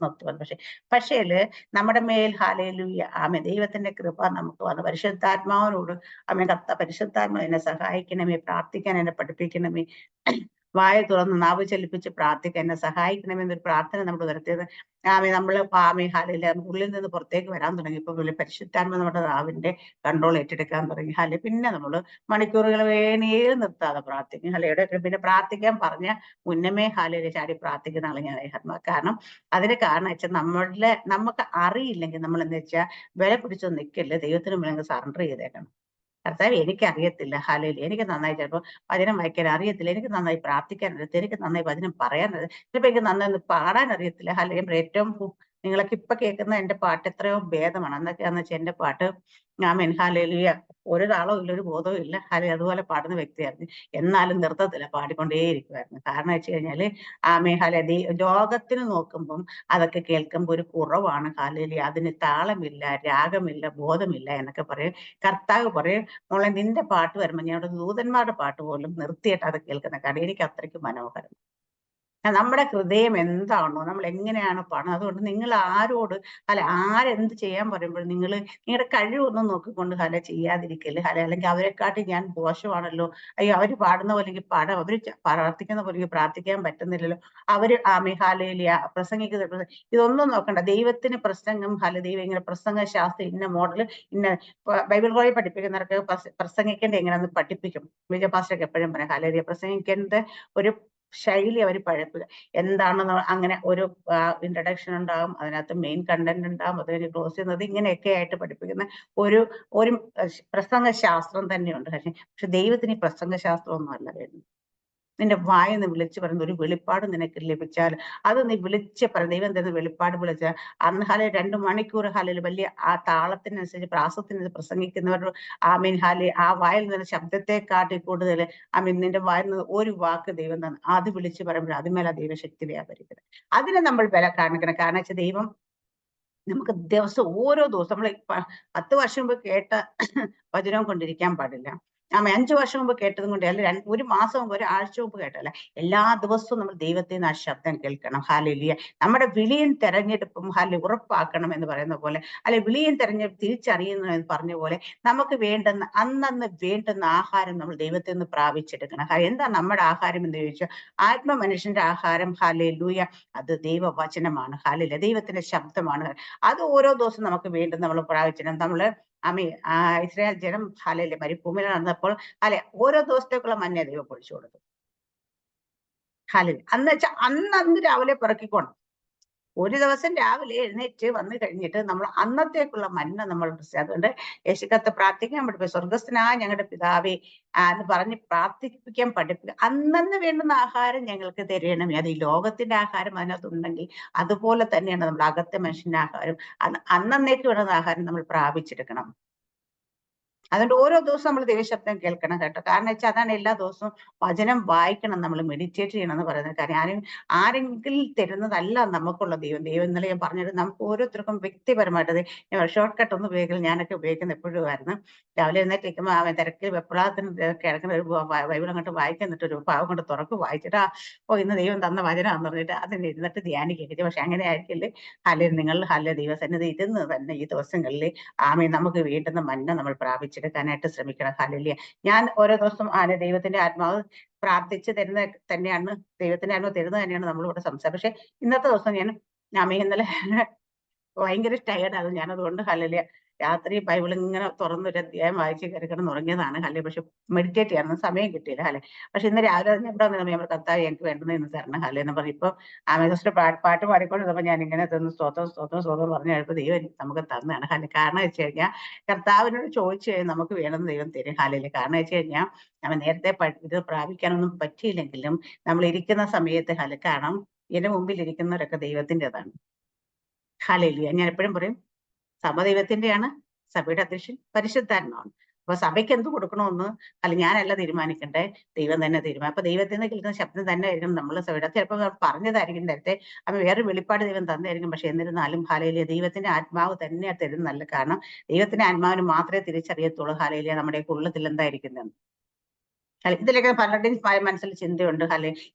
നിർത്തുവാൻ. പക്ഷേല് നമ്മുടെ മേൽ ഹല്ലേലൂയ ദൈവത്തിന്റെ കൃപ നമുക്ക് വന്ന് പരിശുദ്ധാത്മാവിനോട് പരിശുദ്ധാത്മാവ് എന്നെ സഹായിക്കണമേ, പ്രാർത്ഥിക്കാൻ എന്നെ പഠിപ്പിക്കണമേ, വായ തുറന്ന് നാവ് ചലിപ്പിച്ച് പ്രാർത്ഥിക്കാൻ എന്നെ സഹായിക്കണമെന്നൊരു പ്രാർത്ഥന നമ്മൾ ഉയർത്തിയത് നമ്മള് ഹല്ലേലൂയ ഉള്ളിൽ നിന്ന് പുറത്തേക്ക് വരാൻ തുടങ്ങിയപ്പോൾ പരിശുദ്ധാത്മ നമ്മുടെ നാവിന്റെ കൺട്രോൾ ഏറ്റെടുക്കാൻ തുടങ്ങി. പിന്നെ നമ്മള് മണിക്കൂറുകൾ വേണേൽ നിർത്താതെ പ്രാർത്ഥിക്കും. പിന്നെ പ്രാർത്ഥിക്കാൻ പറഞ്ഞ മുന്നമേ ചാടി പ്രാർത്ഥിക്കുന്ന ആള് ഞാൻ. കാരണം അതിന് കാരണം വെച്ചാൽ നമുക്ക് അറിയില്ലെങ്കിൽ നമ്മൾ എന്താ വെച്ചാൽ വില പിടിച്ചൊന്നും നിൽക്കല്ലേ, ദൈവത്തിന് മുന്നിൽ സറണ്ടർ ചെയ്തേക്കണം. കർത്താവേ എനിക്കറിയത്തില്ല, ഹല്ലേലൂയ എനിക്ക് നന്നായി ചിലപ്പോൾ വചനം വായിക്കാൻ അറിയത്തില്ല, എനിക്ക് നന്നായി പ്രാർത്ഥിക്കാൻ അറിയത്തില്ല, എനിക്ക് നന്നായി വചനം പറയാൻ അറിയത്തില്ല, ചിലപ്പോൾ എനിക്ക് നന്നായി പാടാൻ അറിയത്തില്ല. ഹല്ലേലൂയ. ഏറ്റവും നിങ്ങളൊക്കെ ഇപ്പൊ കേൾക്കുന്ന എന്റെ പാട്ട് എത്രയോ ഭേദമാണ്. എന്തൊക്കെയാന്ന് വെച്ചാൽ എന്റെ പാട്ട് ഹല്ലേലൂയ ഒരു താളവും ഇല്ല, ഒരു ബോധവും ഇല്ല. അതുപോലെ പാടുന്ന വ്യക്തിയായിരുന്നു. എന്നാലും നൃത്തത്തില്ല, പാടിക്കൊണ്ടേയിരിക്കുമായിരുന്നു. കാരണം വെച്ച് കഴിഞ്ഞാല് ലോകത്തിന് നോക്കുമ്പം അതൊക്കെ കേൾക്കുമ്പോൾ ഒരു കുറവാണ്. ഹല്ലേലൂയ. അതിന് താളമില്ല, രാഗമില്ല, ബോധമില്ല എന്നൊക്കെ പറയും. കർത്താവ് പറയും മോളെ നിന്റെ പാട്ട് വരുമ്പോൾ ഞാൻ ദൂതന്മാരുടെ പാട്ട് പോലും നിർത്തിയിട്ട് അത് കേൾക്കുന്ന കാരണം എനിക്ക് അത്രയ്ക്ക് മനോഹരം. നമ്മുടെ ഹൃദയം എന്താണോ, നമ്മൾ എങ്ങനെയാണ് പാടുന്നത്, അതുകൊണ്ട് നിങ്ങൾ ആരോട് ആരെന്ത് ചെയ്യാൻ പറയുമ്പോൾ നിങ്ങൾ നിങ്ങളുടെ കഴിവൊന്നും നോക്കിക്കൊണ്ട് ചെയ്യാതിരിക്കല്. അല്ലെങ്കിൽ അവരെക്കാട്ടി ഞാൻ മോശമാണല്ലോ, അയ്യോ അവര് പാടുന്ന പോലെ എനിക്ക് പാടാം, അവര് പ്രാർത്ഥിക്കുന്ന പോലെ എനിക്ക് പ്രാർത്ഥിക്കാൻ പറ്റുന്നില്ലല്ലോ, അവര് ഹല്ലേലൂയ പ്രസംഗിക്കുന്ന ഇതൊന്നും നോക്കണ്ട. ദൈവത്തിന് പ്രസംഗം ദൈവം ഇങ്ങനെ പ്രസംഗ ശാസ്ത്രം ഇന്ന മോഡൽ ഇന്ന ബൈബിൾ കോളേജിൽ പഠിപ്പിക്കുന്നവർക്ക് പ്രസംഗിക്കേണ്ട എങ്ങനെയാണെന്ന് പഠിപ്പിക്കും. വിജയ പാസ്റ്റർക്ക് എപ്പോഴും പറയാം ഹല്ലേലൂയ പ്രസംഗിക്കേണ്ട ഒരു ശൈലി അവർ പഴക്കുക. എന്താണെന്ന് അങ്ങനെ ഒരു ഇൻട്രഡക്ഷൻ ഉണ്ടാകും, അതിനകത്ത് മെയിൻ കണ്ടന്റ് ഉണ്ടാകും, അത് കഴിഞ്ഞ് ക്ലോസ് ചെയ്യുന്നത്, ഇങ്ങനെയൊക്കെ ആയിട്ട് പഠിപ്പിക്കുന്ന ഒരു ഒരു പ്രസംഗ ശാസ്ത്രം തന്നെയുണ്ട്. പക്ഷെ ദൈവത്തിന് ഈ പ്രസംഗ ശാസ്ത്രം ഒന്നും അല്ല വേണ്ടത്. നിന്റെ വായെന്ന് വിളിച്ചു പറയുന്ന ഒരു വെളിപ്പാട് നിനക്ക് ലഭിച്ചാൽ അത് നീ വിളിച്ച് ദൈവം തരുന്ന വെളിപ്പാട് വിളിച്ചാൽ അന്ന് 2 മണിക്കൂർ വലിയ ആ താളത്തിനനുസരിച്ച് പ്രാസത്തിനനുസരിച്ച് പ്രസംഗിക്കുന്നവരുടെ ആ വായിൽ നിന്ന് ശബ്ദത്തെക്കാട്ടി കൂടുതൽ നിന്റെ വായിൽ നിന്ന് ഒരു വാക്ക് ദൈവം തന്നെ അത് വിളിച്ച് പറയുമ്പോൾ അതുമേലെ ദൈവശക്തി വ്യാപരിക്കുന്നത്. അതിനെ നമ്മൾ വില കാണിക്കണം. കാരണം വെച്ചാൽ ദൈവം നമുക്ക് ഓരോ ദിവസം നമ്മൾ 10 വർഷം മുമ്പ് കേട്ട വചനം കൊണ്ടിരിക്കാൻ പാടില്ല. 5 വർഷം മുമ്പ് കേട്ടതും കൊണ്ട് അല്ല, ഒരു മാസം മുമ്പ്, ഒരാഴ്ച മുമ്പ് കേട്ടല്ല, എല്ലാ ദിവസവും നമ്മൾ ദൈവത്തിൽ നിന്ന് ആ ശബ്ദം കേൾക്കണം. ഹല്ലേലൂയ. നമ്മുടെ വിളിയും തെരഞ്ഞെടുപ്പും ഉറപ്പാക്കണം എന്ന് പറയുന്ന പോലെ, വിളിയും തെരഞ്ഞെടുപ്പ് തിരിച്ചറിയുന്നു എന്ന് പറഞ്ഞ പോലെ നമുക്ക് വേണ്ടുന്ന അന്നന്ന് വേണ്ടുന്ന ആഹാരം നമ്മൾ ദൈവത്തിൽ നിന്ന് പ്രാപിച്ചെടുക്കണം. എന്താ നമ്മുടെ ആഹാരം എന്ന് ചോദിച്ചാൽ ആത്മ മനുഷ്യന്റെ ആഹാരം ഹല്ലേലൂയ അത് ദൈവവചനമാണ്. ഹല്ലേലൂയ ദൈവത്തിന്റെ ശബ്ദമാണ്. അത് ഓരോ ദിവസവും നമുക്ക് വേണ്ടുന്ന നമ്മൾ പ്രാപിച്ചിടണം. നമ്മള് ഇസ്രായേൽ ജനം ഹല്ലേലൂയ മരുഭൂമിയിൽ നടന്നപ്പോൾ ഓരോ ദിവസത്തേക്കുള്ള മന്ന ദൈവം പൊഴിച്ചു കൊടുത്തു. ഹല്ലേലൂയ. അന്ന് വെച്ചാൽ അന്ന് രാവിലെ പിറക്കിക്കോണം. ഒരു ദിവസം രാവിലെ എഴുന്നേറ്റ് വന്നു കഴിഞ്ഞിട്ട് നമ്മൾ അന്നത്തേക്കുള്ള മന്ന നമ്മൾ അതുകൊണ്ട് യേശുക്കത്ത് പ്രാർത്ഥിക്കാൻ പഠിപ്പിക്കുക. സ്വർഗസ്ഥനായ ഞങ്ങളുടെ പിതാവേ എന്ന് പറഞ്ഞ് പ്രാർത്ഥിപ്പിക്കാൻ പഠിപ്പിക്കുക. അന്നന്ന് വേണ്ടുന്ന ആഹാരം ഞങ്ങൾക്ക് തരണമേ. അത് ഈ ലോകത്തിന്റെ ആഹാരം അതിനകത്തുണ്ടെങ്കിൽ അതുപോലെ തന്നെയാണ് നമ്മുടെ അകത്തെ മനുഷ്യന്റെ ആഹാരം. അന്നന്നേക്ക് വേണ്ടുന്ന ആഹാരം നമ്മൾ പ്രാപിച്ചെടുക്കണം. അതുകൊണ്ട് ഓരോ ദിവസവും നമ്മൾ ദൈവശബ്ദം കേൾക്കണം കേട്ടോ. കാരണം വെച്ചാൽ അതാണ് എല്ലാ ദിവസവും വചനം വായിക്കണം, നമ്മൾ മെഡിറ്റേറ്റ് ചെയ്യണം എന്ന് പറയുന്നത്. കാര്യം ആരെങ്കിലും തരുന്നതല്ല നമുക്കുള്ള ദൈവം. ഇന്നലെ ഞാൻ പറഞ്ഞത് നമുക്ക് ഓരോരുത്തർക്കും വ്യക്തിപരമായിട്ട് ഷോർട്ട് കട്ട് ഒന്നും ഉപയോഗിക്കില്ല. ഞാനൊക്കെ ഉപയോഗിക്കുന്ന എപ്പോഴും ആയിരുന്നു. രാവിലെ എഴുന്നേറ്റിരിക്കുമ്പോൾ അവൻ തിരക്കിൽ വെപ്രാളത്തിന് കിടക്കുന്ന ഒരു ബൈബിൾ അങ്ങോട്ട് വായിക്കുന്നിട്ട് ഒരു പാവം കൊണ്ട് തുറക്ക് വായിച്ചിട്ട് ഇന്ന് ദൈവം തന്ന വചനാന്ന് പറഞ്ഞിട്ട് അതിന് ഇരുന്നിട്ട് ധ്യാനിക്കുക. പക്ഷെ അങ്ങനെ ആയിരിക്കില്ലേ. നിങ്ങൾ ദൈവസന്നിധി ഇരുന്ന് തന്നെ ഈ ദിവസങ്ങളിൽ നമുക്ക് വേണ്ടുന്ന മന്ന നമ്മൾ പ്രാപിച്ചെടുക്കാനായിട്ട് ശ്രമിക്കണം. ഹല്ലേലൂയ. ഞാൻ ഓരോ ദിവസം ദൈവത്തിന്റെ ആത്മാവ് പ്രാർത്ഥിച്ച് തരുന്ന തന്നെയാണ്, ദൈവത്തിന്റെ ആത്മാവ് തരുന്നത് തന്നെയാണ് നമ്മളിവിടെ സംസാരം. പക്ഷെ ഇന്നത്തെ ദിവസം ഞാൻ ഇന്നലെ ഭയങ്കര ടയർഡാകും. ഞാനതുകൊണ്ട് ഹല്ലേലൂയ രാത്രി ബൈബിൾ ഇങ്ങനെ തുറന്നൊരു അധ്യായം വായിച്ച് കയറി കിടന്ന് ഉറങ്ങിയതാണ്. പക്ഷെ മെഡിറ്റേറ്റ് ചെയ്യാനൊന്നും സമയം കിട്ടിയില്ല. പക്ഷെ ഇന്ന് രാവിലെ ഞാൻ ഇവിടെ വന്നു നമ്മൾ കർത്താവ് എനിക്ക് വേണ്ടുന്നത് ഇന്ന് തരണം എന്ന് പറഞ്ഞു. ഇപ്പൊ സിസ്റ്റർ പാട്ട് പാടിക്കൊണ്ടിരുന്നപ്പോ ഞാൻ ഇങ്ങനെ തന്നു സ്തോത്രം പറഞ്ഞു കഴിയുമ്പോൾ ദൈവം നമുക്ക് തന്നതാണ്. കാരണം വെച്ച് കഴിഞ്ഞാൽ കർത്താവിനോട് ചോദിച്ചു കഴിഞ്ഞാൽ നമുക്ക് വേണമെന്ന് ദൈവം തരും. കാരണം വെച്ച് കഴിഞ്ഞാൽ നമ്മൾ നേരത്തെ ഇത് പ്രാപിക്കാനൊന്നും പറ്റിയില്ലെങ്കിലും നമ്മൾ ഇരിക്കുന്ന സമയത്ത് കാരണം ഇതിന്റെ മുമ്പിൽ ഇരിക്കുന്നവരൊക്കെ ദൈവത്തിൻ്റെതാണ്. ഞാൻ എപ്പോഴും പറയും സഭ ദൈവത്തിന്റെയാണ്, സഭയുടെ അധ്യക്ഷൻ പരിശുദ്ധാത്മാവാണ്. അപ്പൊ സഭയ്ക്ക് എന്ത് കൊടുക്കണമെന്ന് ഞാനല്ല തീരുമാനിക്കണ്ടേ, ദൈവം തന്നെ തീരുമാനം. അപ്പൊ ദൈവത്തിൽ നിന്ന് കേൾക്കുന്ന ശബ്ദം തന്നെ ആയിരിക്കും നമ്മൾ സഭയുടെ. ചിലപ്പോൾ പറഞ്ഞതായിരിക്കും നേരത്തെ അപ്പൊ വേറെ വെളിപ്പാട് ദൈവം തന്നായിരിക്കും. പക്ഷെ എന്നിരുന്നാലും ഹാലേലിയ ദൈവത്തിന്റെ ആത്മാവ് തന്നെയാണ് തരുന്നല്ല. കാരണം ദൈവത്തിന്റെ ആത്മാവിന് മാത്രമേ തിരിച്ചറിയത്തുള്ളൂ ഹാലേലിയ നമ്മുടെ ഉള്ളത്തിൽ എന്തായിരിക്കുന്നത്. ഇതിലൊക്കെ പലരുടെയും മനസ്സിൽ ചിന്തയുണ്ട്.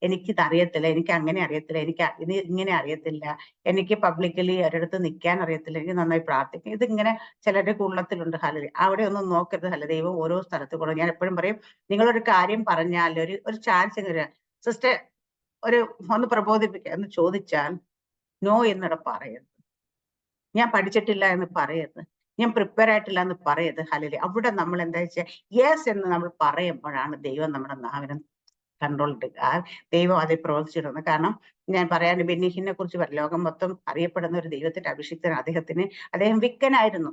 എനിക്കിത് അറിയത്തില്ല, എനിക്ക് അങ്ങനെ അറിയത്തില്ല, എനിക്ക് ഇത് ഇങ്ങനെ അറിയത്തില്ല, എനിക്ക് പബ്ലിക്കലി ഒരിടത്ത് നിൽക്കാൻ അറിയത്തില്ല, എനിക്ക് നന്നായി പ്രാർത്ഥിക്കും. ഇതിങ്ങനെ ചിലരുടെ ഉള്ളത്തിലുണ്ട്. അവിടെ ഒന്നും നോക്കരുത്. ദൈവം ഓരോ സ്ഥലത്ത് കൂടെ. ഞാൻ എപ്പോഴും പറയും, നിങ്ങളൊരു കാര്യം പറഞ്ഞാൽ ഒരു ചാൻസ് എങ്ങനെ സിസ്റ്റർ ഒന്ന് പ്രബോധിപ്പിക്കുക എന്ന് ചോദിച്ചാൽ നോ എന്നിട പറയരുത്. ഞാൻ പഠിച്ചിട്ടില്ല എന്ന് പറയരുത്. ഞാൻ പ്രിപ്പയർ ആയിട്ടില്ല എന്ന് പറയരുത്. അവിടെ നമ്മൾ എന്താ വെച്ചാൽ യെസ് എന്ന് നമ്മൾ പറയുമ്പോഴാണ് ദൈവം നമ്മുടെ നാവിനെ കൺട്രോൾ എടുക്കുക. ദൈവം അതിൽ പ്രവർത്തിച്ചിരുന്നു. കാരണം ഞാൻ പറയാൻ ബെന്നിഹിനെ കുറിച്ച് പറയും. ലോകം മൊത്തം അറിയപ്പെടുന്ന ഒരു ദൈവത്തിന്റെ അഭിഷിക്തൻ. അദ്ദേഹം വിക്കനായിരുന്നു.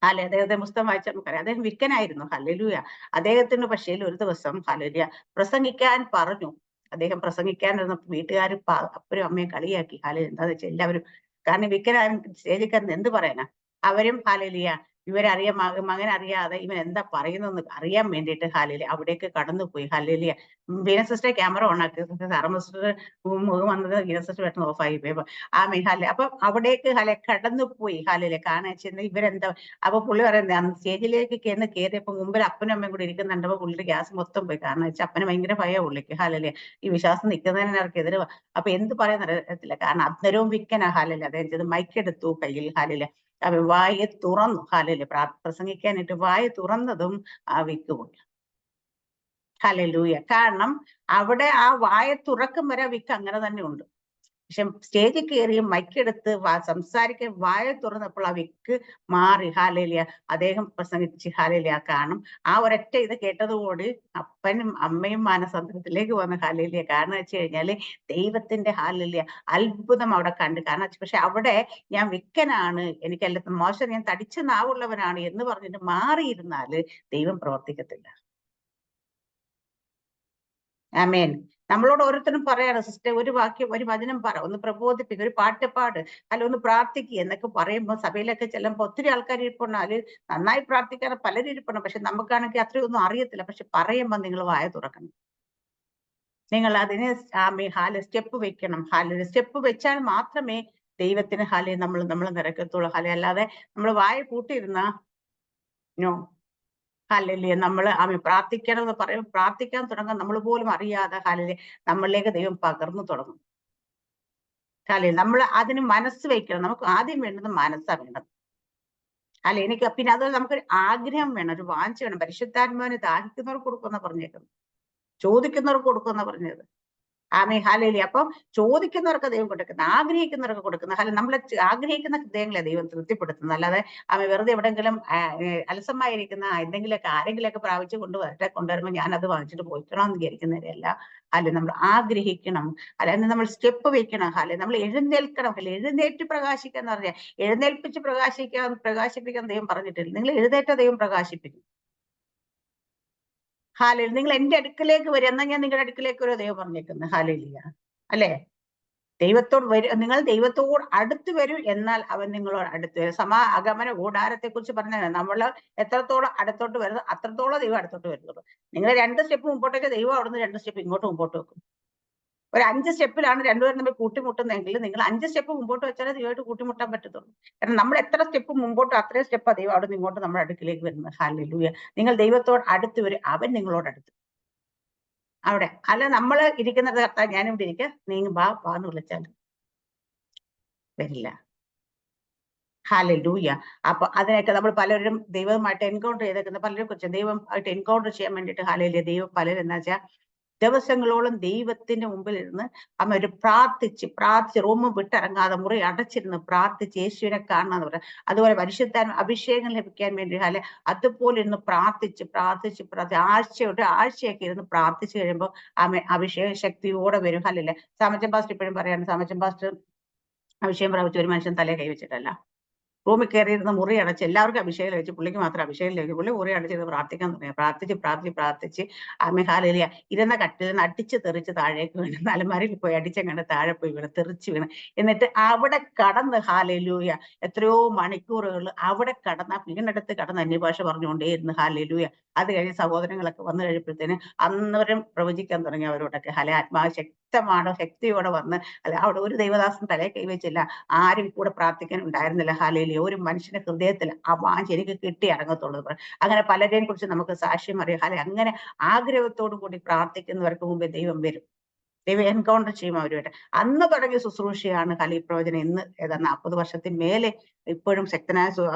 അദ്ദേഹത്തെ പുസ്തകം വായിച്ചാൽ നമുക്കറിയാം. അദ്ദേഹം വിക്കനായിരുന്നു. ഹല്ലേലൂയ. അദ്ദേഹത്തിന് പക്ഷേ ഒരു ദിവസം ഹല്ലേലൂയ പ്രസംഗിക്കാൻ പറഞ്ഞു. അദ്ദേഹം പ്രസംഗിക്കാനിരുന്നപ്പോൾ വീട്ടുകാർ അപ്പനും അമ്മയും കളിയാക്കി. എന്താന്ന് വെച്ചാൽ എല്ലാവരും, കാരണം വിക്കനാരും സ്റ്റേജിൽ കയറുന്ന എന്ത് പറയാനാ, അവരും ഹല്ലേലൂയ ഇവരറിയാൻ മകൻ അറിയാതെ ഇവൻ എന്താ പറയുന്നതെന്ന് അറിയാൻ വേണ്ടിയിട്ട് അവിടേക്ക് കടന്നുപോയി. വീണ സിസ്റ്റർ ക്യാമറ ഓൺ ആക്കി. സാറമ്മ സിസ്റ്റർ മുഖം വന്നത് വീണ സിസ്റ്റർ പെട്ടെന്ന് ഓഫായി പോയി. അപ്പൊ അവിടേക്ക് കടന്നുപോയി. കാണാൻ വെച്ചാൽ ഇവരെന്താ. അപ്പൊ പുള്ളി പറയുന്നത് സ്റ്റേജിലേക്ക് കയറിയപ്പോ മുമ്പിൽ അപ്പനും അമ്മയും കൂടി ഇരിക്കുന്നുണ്ടപ്പോ പുള്ളിയുടെ ഗ്യാസ് മൊത്തം പോയി. കാരണം വെച്ചാൽ അപ്പന് ഭയങ്കര ഭയം പുള്ളിക്ക്. ഈ വിശ്വാസം നിൽക്കുന്നതിനെതിരെ. അപ്പൊ എന്ത് പറയാൻ അറിയത്തില്ല. കാരണം അന്നേരവും വിക്കനാ. അദ്ദേഹം ചെയ്ത് മൈക്കെടുത്തു കയ്യിൽ. വായ തുറന്നു. പ്രസംഗിക്കാനായിട്ട് വായ തുറന്നതും ആ വിക്ക് പോയി. ഹല്ലേലൂയ. കാരണം അവിടെ ആ വായ തുറക്കും വരെ വിക്ക് അങ്ങനെ തന്നെ ഉണ്ട്. പക്ഷെ സ്റ്റേജിൽ കയറി മൈക്കെടുത്ത് സംസാരിക്കാൻ വായ തുറന്നപ്പോൾ ആ വിക്ക് മാറി. അദ്ദേഹം പ്രസംഗിച്ച് കാരണം ആ ഒരൊറ്റ ഇത് കേട്ടതുകൂടി അപ്പനും അമ്മയും മാനസാന്തരത്തിലേക്ക് വന്ന കാരണം വെച്ച് കഴിഞ്ഞാല് ദൈവത്തിന്റെ അത്ഭുതം അവിടെ കണ്ടു. കാരണം പക്ഷെ അവിടെ ഞാൻ വിക്കനാണ്, എനിക്കെല്ലാം മോശം, ഞാൻ തടിച്ച നാവുള്ളവനാണ് എന്ന് പറഞ്ഞിട്ട് മാറിയിരുന്നാല് ദൈവം പ്രവർത്തിക്കത്തില്ല. ആമേൻ. നമ്മളോട് ഓരോരുത്തരും പറയാണ് സിസ്റ്റർ ഒരു വാക്യം ഒരു വചനം പറ, ഒന്ന് പ്രബോധിപ്പിക്കുക, ഒരു പാട്ട് പാട്, ഒന്ന് പ്രാർത്ഥിക്കുക എന്നൊക്കെ പറയുമ്പോൾ സഭയിലൊക്കെ ചെല്ലുമ്പോൾ ഒത്തിരി ആൾക്കാർ ഇരിപ്പുണ്ട്. നന്നായി പ്രാർത്ഥിക്കാൻ പലരും ഇരിപ്പുണ്ട്. പക്ഷെ നമുക്കാണെങ്കിൽ അത്രയൊന്നും അറിയത്തില്ല. പക്ഷെ പറയുമ്പോൾ നിങ്ങൾ വായ തുറക്കണം. നിങ്ങൾ അതിന് സ്റ്റെപ്പ് വെക്കണം. സ്റ്റെപ്പ് വെച്ചാൽ മാത്രമേ ദൈവത്തിന് നമ്മൾ നിരക്കത്തുള്ളൂ. അല്ലാതെ നമ്മൾ വായ കൂട്ടിയിരുന്ന നോ. നമ്മൾ പ്രാർത്ഥിക്കണം എന്ന് പറയുമ്പോൾ പ്രാർത്ഥിക്കാൻ തുടങ്ങാൻ നമ്മൾ പോലും അറിയാതെ നമ്മളിലേക്ക് ദൈവം പകർന്നു തുടങ്ങും. നമ്മൾ അതിന് മനസ്സ് വെക്കണം. നമുക്ക് ആദ്യം വേണ്ടത് മനസ്സാ വേണ്ടത്. എനിക്ക് പിന്നെ അത് നമുക്കൊരു ആഗ്രഹം വേണം, ഒരു വാഞ്ച വേണം. പരിശുദ്ധാത്മാവിന് ദാഹിക്കുന്നവർക്ക് കൊടുക്കുന്ന പറഞ്ഞേക്കുന്നത്, ചോദിക്കുന്നവർക്ക് കൊടുക്കുന്ന പറഞ്ഞത്. അപ്പം ചോദിക്കുന്നവർക്ക് ദൈവം കൊടുക്കുന്നത്, ആഗ്രഹിക്കുന്നവർക്ക് കൊടുക്കുന്നത്. നമ്മൾ ആഗ്രഹിക്കുന്ന ഹൃദയങ്ങളെ ദൈവം തൃപ്തിപ്പെടുത്തുന്നത്. അല്ലാതെ വെറുതെ എവിടെങ്കിലും അലസമായിരിക്കുന്ന എന്തെങ്കിലുമൊക്കെ ആരെങ്കിലുമൊക്കെ പ്രാപിച്ചു കൊണ്ടുവരുമ്പോൾ ഞാൻ അത് വാങ്ങിച്ചിട്ട് പോയിക്കണം എന്ന് വിചാരിക്കുന്നവരല്ല. നമ്മൾ ആഗ്രഹിക്കണം. അല്ലാതെ നമ്മൾ സ്റ്റെപ്പ് വെക്കണം. നമ്മൾ എഴുന്നേൽക്കണം. എഴുന്നേറ്റ് പ്രകാശിക്കുക എന്ന് പറഞ്ഞാൽ എഴുന്നേൽപ്പിച്ച് പ്രകാശിപ്പിക്കാൻ ദൈവം പറഞ്ഞിട്ടില്ല. നിങ്ങൾ എഴുന്നേറ്റ ദൈവം പ്രകാശിപ്പിക്കും. നിങ്ങൾ എന്റെ അടുക്കലേക്ക് വരും, എന്നാൽ ഞാൻ നിങ്ങളുടെ അടുക്കലേക്ക് ഒരു ദൈവം പറഞ്ഞേക്കുന്നത്. അല്ലേ? ദൈവത്തോട് വരും, നിങ്ങൾ ദൈവത്തോട് അടുത്ത് വരൂ, എന്നാൽ അവൻ നിങ്ങളോട് അടുത്ത് വരും. അഗമന കൂടാരത്തെ കുറിച്ച് പറഞ്ഞത് നമ്മൾ എത്രത്തോളം അടുത്തോട്ട് വരുന്നു അത്രത്തോളം ദൈവം അടുത്തോട്ട് വരുന്നത്. നിങ്ങൾ 2 സ്റ്റെപ്പ് മുമ്പോട്ടേക്ക് ദൈവം അവിടുന്ന് 2 സ്റ്റെപ്പ് ഇങ്ങോട്ട് മുമ്പോട്ട് വെക്കും. ഒരു 5 സ്റ്റെപ്പിലാണ് രണ്ടുപേരും തമ്മിൽ കൂട്ടിമുട്ടുന്നതെങ്കിൽ നിങ്ങൾ 5 സ്റ്റെപ്പ് മുമ്പോട്ട് വെച്ചാലേ ദൈവമായിട്ട് കൂട്ടിമുട്ടാൻ പറ്റത്തുള്ളൂ. കാരണം നമ്മൾ എത്ര സ്റ്റെപ്പ് മുമ്പോട്ട് അത്രയും സ്റ്റെപ്പ് ദൈവം അവിടെ നിന്ന് ഇങ്ങോട്ട് നമ്മുടെ അടുക്കിലേക്ക് വരുന്നത്. ഹല്ലേലൂയ. നിങ്ങൾ ദൈവത്തോട് അടുത്ത് വരും, അവൻ നിങ്ങളോട് അടുത്ത് അവിടെ. അല്ല നമ്മൾ ഇരിക്കുന്നത് കർത്താവ് ഞാനിവിടെ ഇരിക്കുക, നീ വാ എന്ന് വിളിച്ചാൽ വരില്ല. ഹല്ലേലൂയ. അപ്പൊ അതിനൊക്കെ നമ്മൾ പലരും ദൈവവുമായിട്ട് എൻകൗണ്ടർ ചെയ്തേക്കുന്ന പലരെ കുറിച്ച് ദൈവമായിട്ട് എൻകൗണ്ടർ ചെയ്യാൻ വേണ്ടിയിട്ട് ഹല്ലേലൂയ ദൈവം പലരും എന്താ വെച്ചാൽ ദിവസങ്ങളോളം ദൈവത്തിന്റെ മുമ്പിൽ ഇരുന്ന് ഒരു പ്രാർത്ഥിച്ച് റൂം വിട്ടിറങ്ങാതെ മുറി അടച്ചിരുന്ന് പ്രാർത്ഥിച്ച് യേശുവിനെ കാണാന്ന് പറയാം. അതുപോലെ പരിശുദ്ധാൻ അഭിഷേകം ലഭിക്കാൻ വേണ്ടി അല്ലെ അതുപോലെ ഇരുന്ന് പ്രാർത്ഥിച്ച് ആഴ്ചയൊക്കെ ഇരുന്ന് പ്രാർത്ഥിച്ചു കഴിയുമ്പോൾ അഭിഷേക ശക്തിയോടെ വരും. അല്ലല്ലേ സാമച്ചൻ പാസ്റ്റർ ഇപ്പോഴും പറയാണ്, സാമച്ചൻ പാസ്റ്റർ അഭിഷേകം പ്രാപിച്ച ഒരു മനുഷ്യൻ തലേ കൈവച്ചിട്ടല്ല, റൂമിൽ കയറിയിരുന്ന മുറി അടച്ച് എല്ലാവർക്കും അഭിഷേകം ലഭിച്ചു, പുള്ളിക്ക് മാത്രം അഭിഷേകം ലഭിച്ചു. പുള്ളി മുറി അടച്ചിരുന്ന് പ്രാർത്ഥിക്കാൻ തുടങ്ങി. പ്രാർത്ഥിച്ച് ഹാലേലൂയ ഇരുന്ന കട്ടിൽ നിന്ന് അടിച്ച് തെറിച്ച് താഴേക്ക് വീണ്, അലമാരയിൽ പോയി അടിച്ചങ്ങണ്ട് താഴെ പോയി വീണ്, തെറിച്ച് വീണ്. എന്നിട്ട് അവിടെ കടന്ന് ഹാലേലൂയ എത്രയോ മണിക്കൂറുകൾ അവിടെ കടന്ന് വീണെടുത്ത് കടന്ന് അന്യഭാഷ പറഞ്ഞുകൊണ്ടേയിരുന്നു. ഹാലേലൂയ. അത് കഴിഞ്ഞ് സഹോദരങ്ങളൊക്കെ വന്നു കഴിയുമ്പോഴത്തേന് അന്നവരും പ്രവചിക്കാൻ തുടങ്ങി അവരോടൊക്കെ. ശക്തിയോടെ വന്ന് അവിടെ ഒരു ദൈവദാസൻ തലേ കൈവച്ചില്ല, ആരും കൂടെ പ്രാർത്ഥിക്കാൻ ഉണ്ടായിരുന്നില്ല. ഹാലേലൂയ. ഒരു മനുഷ്യന്റെ ഹൃദയത്തിൽ ആ വാഞ്ച എനിക്ക് കിട്ടി ഇറങ്ങത്തുള്ളൂ. അങ്ങനെ പലരെയും കുറിച്ച് നമുക്ക് സാക്ഷ്യം അറിയാം. അങ്ങനെ ആഗ്രഹത്തോടു കൂടി പ്രാർത്ഥിക്കുന്നവർക്ക് മുമ്പേ ദൈവം വരും, ദൈവം എൻകൗണ്ടർ ചെയ്യും അവരുമായിട്ട്. അന്ന് തുടങ്ങിയ ശുശ്രൂഷയാണ് ഈ പ്രവചനം. ഇന്ന് ഏതാണ്ട് 40 വർഷത്തിന് മേലെ ഇപ്പോഴും ശക്തനായ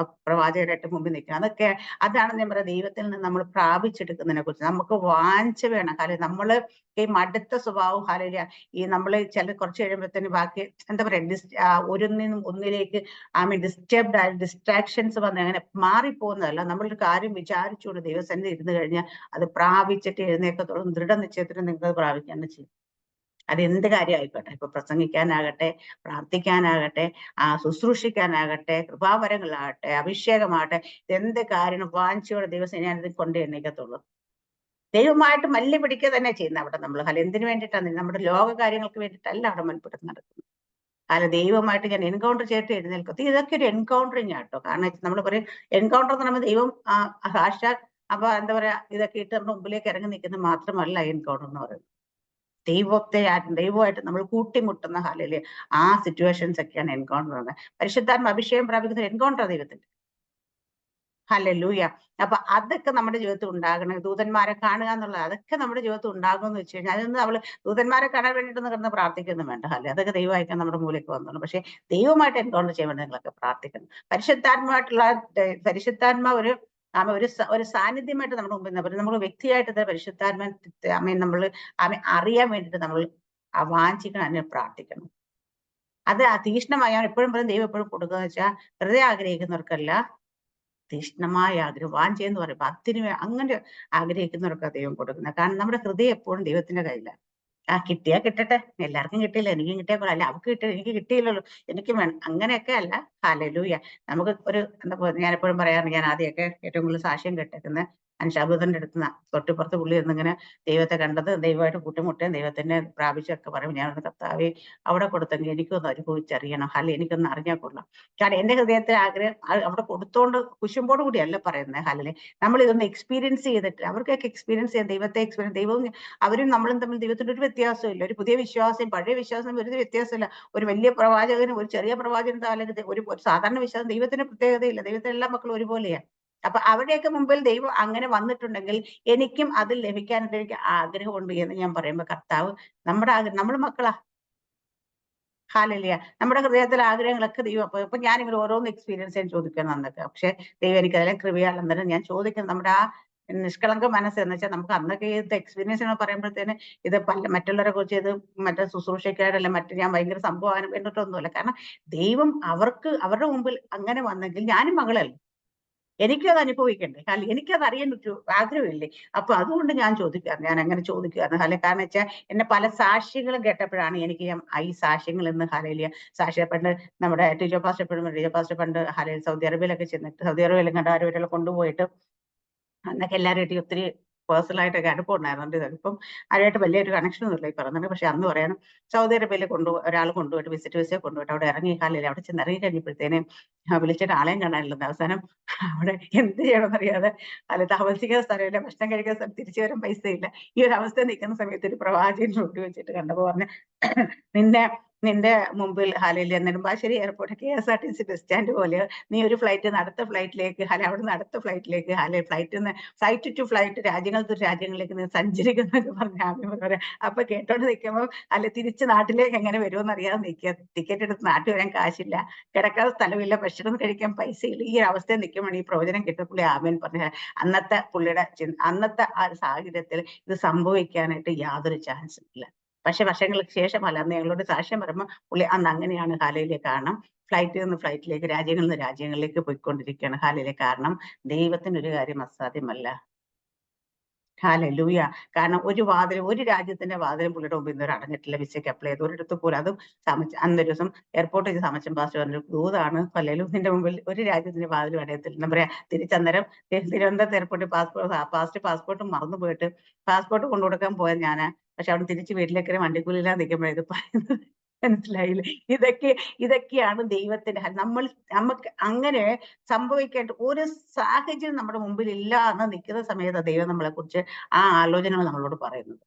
പ്രവാചകരായിട്ട് മുമ്പിൽ നിൽക്കുക. അതാണ് ഞാൻ പറയുന്നത്, ദൈവത്തിൽ നിന്ന് നമ്മൾ പ്രാപിച്ചെടുക്കുന്നതിനെ കുറിച്ച് നമുക്ക് വാഞ്ച വേണം. കാര്യം നമ്മള് ഈ മടുത്ത സ്വഭാവം ഈ നമ്മൾ കുറച്ച് കഴിയുമ്പോഴത്തേന് ബാക്കി എന്താ പറയാ ഒന്നിലേക്ക് ഡിസ്ട്രാക്ഷൻസ് വന്ന് അങ്ങനെ മാറിപ്പോകുന്നതല്ല. നമ്മളൊരു കാര്യം വിചാരിച്ചുകൊണ്ട് ദൈവസന്നിധി ഇരുന്ന് കഴിഞ്ഞാൽ അത് പ്രാപിച്ചിട്ട് എഴുന്നേക്കത്തോളം ദൃഢനിശ്ചയത്തിന് നിങ്ങൾക്ക് പ്രാപിക്കാൻ ചെയ്യും. അതെന്ത് കാര്യമായിക്കോട്ടെ, ഇപ്പൊ പ്രസംഗിക്കാനാകട്ടെ, പ്രാർത്ഥിക്കാനാകട്ടെ, ശുശ്രൂഷിക്കാനാകട്ടെ, കൃപാവരങ്ങളാകട്ടെ, അഭിഷേകമാകട്ടെ, എന്ത് കാര്യം വാഞ്ചയോടെ ദിവസം ഞാനിത് കൊണ്ട് എണ്ണീക്കത്തുള്ളൂ. ദൈവമായിട്ട് മല്ലി പിടിക്കുക തന്നെ ചെയ്യുന്ന അവിടെ നമ്മൾ. എന്തിനു വേണ്ടിയിട്ടാണ്? നമ്മുടെ ലോക കാര്യങ്ങൾക്ക് വേണ്ടിയിട്ടല്ല അവിടെ മൽപ്പിടുത്ത് നടക്കുന്നത്. ദൈവമായിട്ട് ഞാൻ എൻകൗണ്ടർ ചെയ്തിട്ട് എഴുന്നേൽക്കത്തി. ഇതൊക്കെ ഒരു എൻകൗണ്ടറിങ് ആട്ടോ. കാരണം നമ്മൾ പറയും എൻകൗണ്ടർ എന്ന് പറയുമ്പോൾ ദൈവം സാക്ഷാൽ അപ്പൊ എന്താ പറയാ ഇതൊക്കെ ഇട്ട് നമ്മുടെ മുമ്പിലേക്ക് ഇറങ്ങി നിൽക്കുന്നത് മാത്രമല്ല എൻകൗണ്ടർ എന്ന് പറയുന്നത്. ദൈവമായിട്ട് നമ്മൾ കൂട്ടിമുട്ടുന്ന ആ സിറ്റുവേഷൻസ് ഒക്കെയാണ് എൻകൗണ്ടർ എന്ന്. പരിശുദ്ധാത്മ അഭിഷേകം പ്രാപിക്കുന്ന എൻകൗണ്ടർ ദൈവത്തിന്റെ. ഹല്ലേലൂയ. അപ്പൊ അതൊക്കെ നമ്മുടെ ജീവിതത്തിൽ ഉണ്ടാകണം. ദൂതന്മാരെ കാണുക എന്നുള്ളത് അതൊക്കെ നമ്മുടെ ജീവിതത്തിൽ ഉണ്ടാകുമെന്ന് വെച്ച് കഴിഞ്ഞാൽ അതൊന്നും നമ്മള് ദൂതന്മാരെ കാണാൻ വേണ്ടിയിട്ടൊന്നും കിടന്ന് പ്രാർത്ഥിക്കൊന്നും വേണ്ട. അതൊക്കെ ദൈവമായിക്കാൻ നമ്മുടെ മൂലയ്ക്ക് വന്നോളൂ. പക്ഷെ ദൈവമായിട്ട് എൻകൗണ്ടർ ചെയ്യാൻ വേണ്ടി നിങ്ങളൊക്കെ പ്രാർത്ഥിക്കണം. പരിശുദ്ധാത്മാ ഒരു സാന്നിധ്യമായിട്ട് നമ്മുടെ മുമ്പിൽ നമ്മൾ വ്യക്തിയായിട്ട് പരിശുദ്ധാത്മാ നമ്മൾ അറിയാൻ വേണ്ടിയിട്ട് നമ്മൾ വാഞ്ചിക്കണം, അതിനെ പ്രാർത്ഥിക്കണം. അത് തീക്ഷ്ണമായി ഞാൻ എപ്പോഴും പറയും, ദൈവം എപ്പോഴും കൊടുക്കുക വെച്ചാൽ വെറുതെ ആഗ്രഹിക്കുന്നവർക്കല്ല, തീക്ഷ്ണമായ ആഗ്രഹം വാഞ്ചയെന്ന് പറയുമ്പോൾ അങ്ങനെ ആഗ്രഹിക്കുന്നവർക്ക് ദൈവം കൊടുക്കുന്നത്. കാരണം നമ്മുടെ ഹൃദയം എപ്പോഴും ദൈവത്തിന്റെ കയ്യിലാണ്. കിട്ടിയാ കിട്ടട്ടെ, എല്ലാവർക്കും കിട്ടിയില്ല, എനിക്കും കിട്ടിയാൽ പോലെ അല്ല, അവർക്ക് കിട്ടില്ല, എനിക്ക് കിട്ടിയില്ലല്ലോ, എനിക്ക് വേണം, അങ്ങനെയൊക്കെ അല്ല. ഹല്ലേലൂയ. നമുക്ക് ഞാൻ എപ്പോഴും പറയാറുണ്ട്, ഞാൻ ആദ്യമൊക്കെ ഏറ്റവും കൂടുതൽ സാക്ഷ്യം കേട്ടേക്കുന്നത് അൻഷാബുദന്റെ അടുത്ത് തൊട്ടിപ്പുറത്ത് പുള്ളി എന്നിങ്ങനെ ദൈവത്തെ കണ്ടത്, ദൈവമായിട്ട് കൂട്ടിമുട്ടുകയും ദൈവത്തിനെ പ്രാപിച്ചൊക്കെ പറയും. ഞാനൊന്ന് കർത്താവെ അവിടെ കൊടുത്തെങ്കിൽ എനിക്കൊന്ന് അനുഭവിച്ചറിയണം, എനിക്കൊന്ന് അറിഞ്ഞാൽ കൊള്ളാം. കാരണം എന്റെ ഹൃദയത്തിൽ ആഗ്രഹം അവിടെ കൊടുത്തോണ്ട് കുശുമ്പോട് കൂടിയല്ല പറയുന്നത്. നമ്മൾ ഇതൊന്ന് എക്സ്പീരിയൻസ് ചെയ്തിട്ട് അവർക്കൊക്കെ എക്സ്പീരിയൻസ് ചെയ്യാൻ ദൈവവും അവരും നമ്മളും തമ്മിൽ ദൈവത്തിന്റെ ഒരു വ്യത്യാസമില്ല. ഒരു പുതിയ വിശ്വാസം പഴയ വിശ്വാസം ഒരു വ്യത്യാസമില്ല. ഒരു വലിയ പ്രവാചകനും ഒരു ചെറിയ പ്രവാചകനും അല്ലെങ്കിൽ ഒരു സാധാരണ വിശ്വാസം ദൈവത്തിന്റെ പ്രത്യേകതയില്ല. ദൈവത്തിന്റെ എല്ലാ മക്കളും ഒരുപോലെയാണ്. അപ്പൊ അവരുടെയൊക്കെ മുമ്പിൽ ദൈവം അങ്ങനെ വന്നിട്ടുണ്ടെങ്കിൽ എനിക്കും അതിൽ ലഭിക്കാനായിട്ട് എനിക്ക് ആഗ്രഹമുണ്ട് എന്ന് ഞാൻ പറയുമ്പോ കർത്താവ് നമ്മുടെ മക്കളാ. ഹല്ലേലൂയ. നമ്മുടെ ഹൃദയത്തിലെ ആഗ്രഹങ്ങളൊക്കെ ദൈവം ഇപ്പൊ ഞാനിങ്ങനെ ഓരോന്ന് എക്സ്പീരിയൻസ് ചെയ്യാൻ ചോദിക്കണം എന്നൊക്കെ. പക്ഷെ ദൈവം എനിക്ക് അതിലെ കൃപയാൽ ഞാൻ ചോദിക്കുന്നത് നമ്മുടെ ആ നിഷ്കളങ്ക മനസ്സ് എന്ന് വെച്ചാൽ നമുക്ക് അന്നൊക്കെ ഇത് എക്സ്പീരിയൻസ് പറയുമ്പോഴത്തേന് ഇത് മറ്റുള്ളവരെ കുറിച്ച് ഇത് മറ്റേ ശുശ്രൂഷക്കാരല്ല ഞാൻ ഭയങ്കര സംഭവം എന്നിട്ടൊന്നുമല്ല. കാരണം ദൈവം അവരുടെ മുമ്പിൽ അങ്ങനെ വന്നെങ്കിൽ ഞാനും മകളല്ലേ, എനിക്കും അത് അനുഭവിക്കണ്ടേ? എനിക്കത് അറിയാൻ പറ്റൂ, ആഗ്രഹമില്ലേ? അപ്പൊ അതുകൊണ്ട് ഞാൻ അങ്ങനെ ചോദിക്കുകയാണ്. കാരണം വെച്ചാൽ എന്നെ പല സാക്ഷ്യങ്ങളും കേട്ടപ്പോഴാണ് എനിക്ക് ഈ സാക്ഷ്യങ്ങൾ എന്ന് സാക്ഷ്യ പണ്ട് നമ്മുടെ ടീച്ചർ പാസ്റ്റർ പണ്ട് സൗദി അറേബ്യയിലൊക്കെ ചെന്നിട്ട് സൗദി അറേബ്യയിലും കണ്ട ആരോഗ്യം കൊണ്ടുപോയിട്ട് അന്നൊക്കെ എല്ലാവരും ഒത്തിരി പേഴ്സണലായിട്ടൊക്കെ അടുപ്പമുണ്ടായിരുന്നു. ഇപ്പം ആരുമായിട്ട് വലിയൊരു കണക്ഷൻ ഒന്നുമില്ല ഈ പറയുന്നത്. പക്ഷെ അന്ന് പറയാനും സൗദി അറേബ്യയിൽ ഒരാൾ കൊണ്ടുപോയിട്ട് വിസിറ്റ് വിസയെ കൊണ്ടുപോയിട്ട് അവിടെ ഇറങ്ങി കാലില്ല. അവിടെ ചെന്ന് ഇറങ്ങി കഴിഞ്ഞപ്പോഴത്തേനും വിളിച്ചിട്ട് ആളെയും കാണാനില്ലെന്ന്. അവസാനം അവിടെ എന്ത് ചെയ്യണമെന്നറിയാതെ അല്ല താമസിക്കുന്ന സ്ഥലമില്ല, ഭക്ഷണം കഴിക്കുന്ന സ്ഥലം, തിരിച്ചു വരാൻ പൈസ ഇല്ല. ഈ ഒരു അവസ്ഥ നിൽക്കുന്ന സമയത്ത് ഒരു പ്രവാചകൻ റോഡ് വെച്ചിട്ട് കണ്ടപ്പോ പറഞ്ഞ് നിന്റെ മുമ്പിൽ ഹാലയിലെ Nedumbassery airport KSRTC bus stand പോലെ നീ ഒരു ഫ്ലൈറ്റ് അടുത്ത ഫ്ലൈറ്റിലേക്ക് അവിടെ നിന്ന് അടുത്ത ഫ്ലൈറ്റിലേക്ക് ഫ്ലൈറ്റ് ടു ഫ്ലൈറ്റ് രാജ്യങ്ങളിലേക്ക് നീ സഞ്ചരിക്കുന്നൊക്കെ പറഞ്ഞ ആദ്യം പറയാം. അപ്പൊ കേട്ടോണ്ട് നിൽക്കുമ്പോൾ തിരിച്ച് നാട്ടിലേക്ക് എങ്ങനെ വരുമെന്ന് അറിയാതെ നിൽക്കുക. ടിക്കറ്റ് എടുത്ത് നാട്ടിൽ വരാൻ കാശില്ല, കിടക്കാൻ സ്ഥലമില്ല, ഭക്ഷണം കഴിക്കാൻ പൈസയില്ല. ഈ അവസ്ഥയിൽ നിൽക്കുമ്പോൾ ഈ പ്രവചനം കിട്ടപ്പുള്ളി ആമേൻ പറഞ്ഞ അന്നത്തെ ആ സാഹചര്യത്തിൽ ഇത് സംഭവിക്കാനായിട്ട് യാതൊരു ചാൻസും ഇല്ല. പക്ഷെ വർഷങ്ങൾക്ക് ശേഷം അന്ന് ഞങ്ങളോട് സാക്ഷ്യം പറയുമ്പോൾ പുള്ളി അന്ന് അങ്ങനെയാണ് ഹാലയിലെ കാരണം ഫ്ലൈറ്റിൽ നിന്ന് ഫ്ലൈറ്റിലേക്ക്, രാജ്യങ്ങളിൽ നിന്ന് രാജ്യങ്ങളിലേക്ക് പോയിക്കൊണ്ടിരിക്കുകയാണ് ഹാലയിലെ. കാരണം ദൈവത്തിന് ഒരു കാര്യം അസാധ്യമല്ല. ഹല്ലേലൂയ. കാരണം ഒരു രാജ്യത്തിന്റെ വാതിലും പുള്ളിയുടെ മുമ്പിൽ നിന്ന് അടഞ്ഞിട്ടില്ല. വിസയ്ക്ക് അപ്ലൈ ചെയ്ത് ഒരിടത്ത് പോലും. അതും അന്നൊരു ദിവസം എയർപോർട്ടിൽ വെച്ച് സമച്ചൻ പാസ്റ്റർ പറഞ്ഞു, ദൂതാണ് ഹല്ലേലൂയ, നിന്റെ മുമ്പിൽ ഒരു രാജ്യത്തിന്റെ വാതിലും അടയത്തില്ല. എന്താ പറയാ, തിരിച്ചന്നേരം തിരുവനന്തപുരത്ത് എയർപോർട്ടിൽ പാസ്പോർട്ട് മറന്നു പോയിട്ട് പാസ്പോർട്ട് കൊണ്ടുകൊടുക്കാൻ പോയത് ഞാനാ. പക്ഷെ അവിടെ തിരിച്ച് വീട്ടിലേക്ക് വണ്ടിക്കൂലില്ലാതെ നിൽക്കുമ്പോഴേ ഇത് പറയുന്നത്. മനസ്സിലായില്ലേ? ഇതൊക്കെയാണ് ദൈവത്തിന്റെ നമുക്ക് അങ്ങനെ സംഭവിക്കേണ്ട ഒരു സാഹചര്യം നമ്മുടെ മുമ്പിൽ ഇല്ല എന്ന് നിൽക്കുന്ന സമയത്ത് ദൈവം നമ്മളെ കുറിച്ച് ആ ആലോചനകൾ നമ്മളോട് പറയുന്നത്.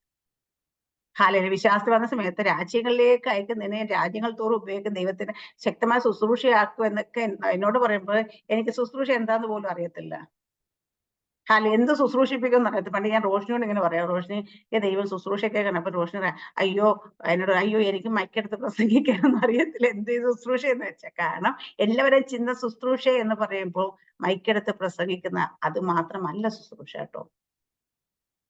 ഹാലയിലെ വിശ്വാസത്തിൽ വന്ന സമയത്ത് രാജ്യങ്ങളിലേക്ക് അയക്കുന്നതിനെ രാജ്യങ്ങൾ തോറും ഉപയോഗിക്കുന്ന ദൈവത്തിന് ശക്തമായ ശുശ്രൂഷയാക്കും എന്നൊക്കെ എന്നോട് പറയുമ്പോൾ എനിക്ക് ശുശ്രൂഷ എന്താന്ന് പോലും അറിയത്തില്ല. എന്ത് ശുശ്രൂഷിപ്പിക്കും അറിയത്തില്ല. പണ്ട് ഞാൻ റോഷിനിയോട് ഇങ്ങനെ പറയാം, റോഷിനി ദൈവം ശുശ്രൂഷയൊക്കെ കണ്ടപ്പോ റോഷിനി അയ്യോ എനിക്ക് മൈക്കെടുത്ത് പ്രസംഗിക്കാനൊന്നും അറിയത്തില്ല, എന്ത് ശുശ്രൂഷ എന്ന് വെച്ചാൽ. കാരണം എല്ലാവരും ചിന്ത ശുശ്രൂഷ എന്ന് പറയുമ്പോൾ മൈക്കെടുത്ത് പ്രസംഗിക്കുന്ന അത് മാത്രമല്ല ശുശ്രൂഷ കേട്ടോ.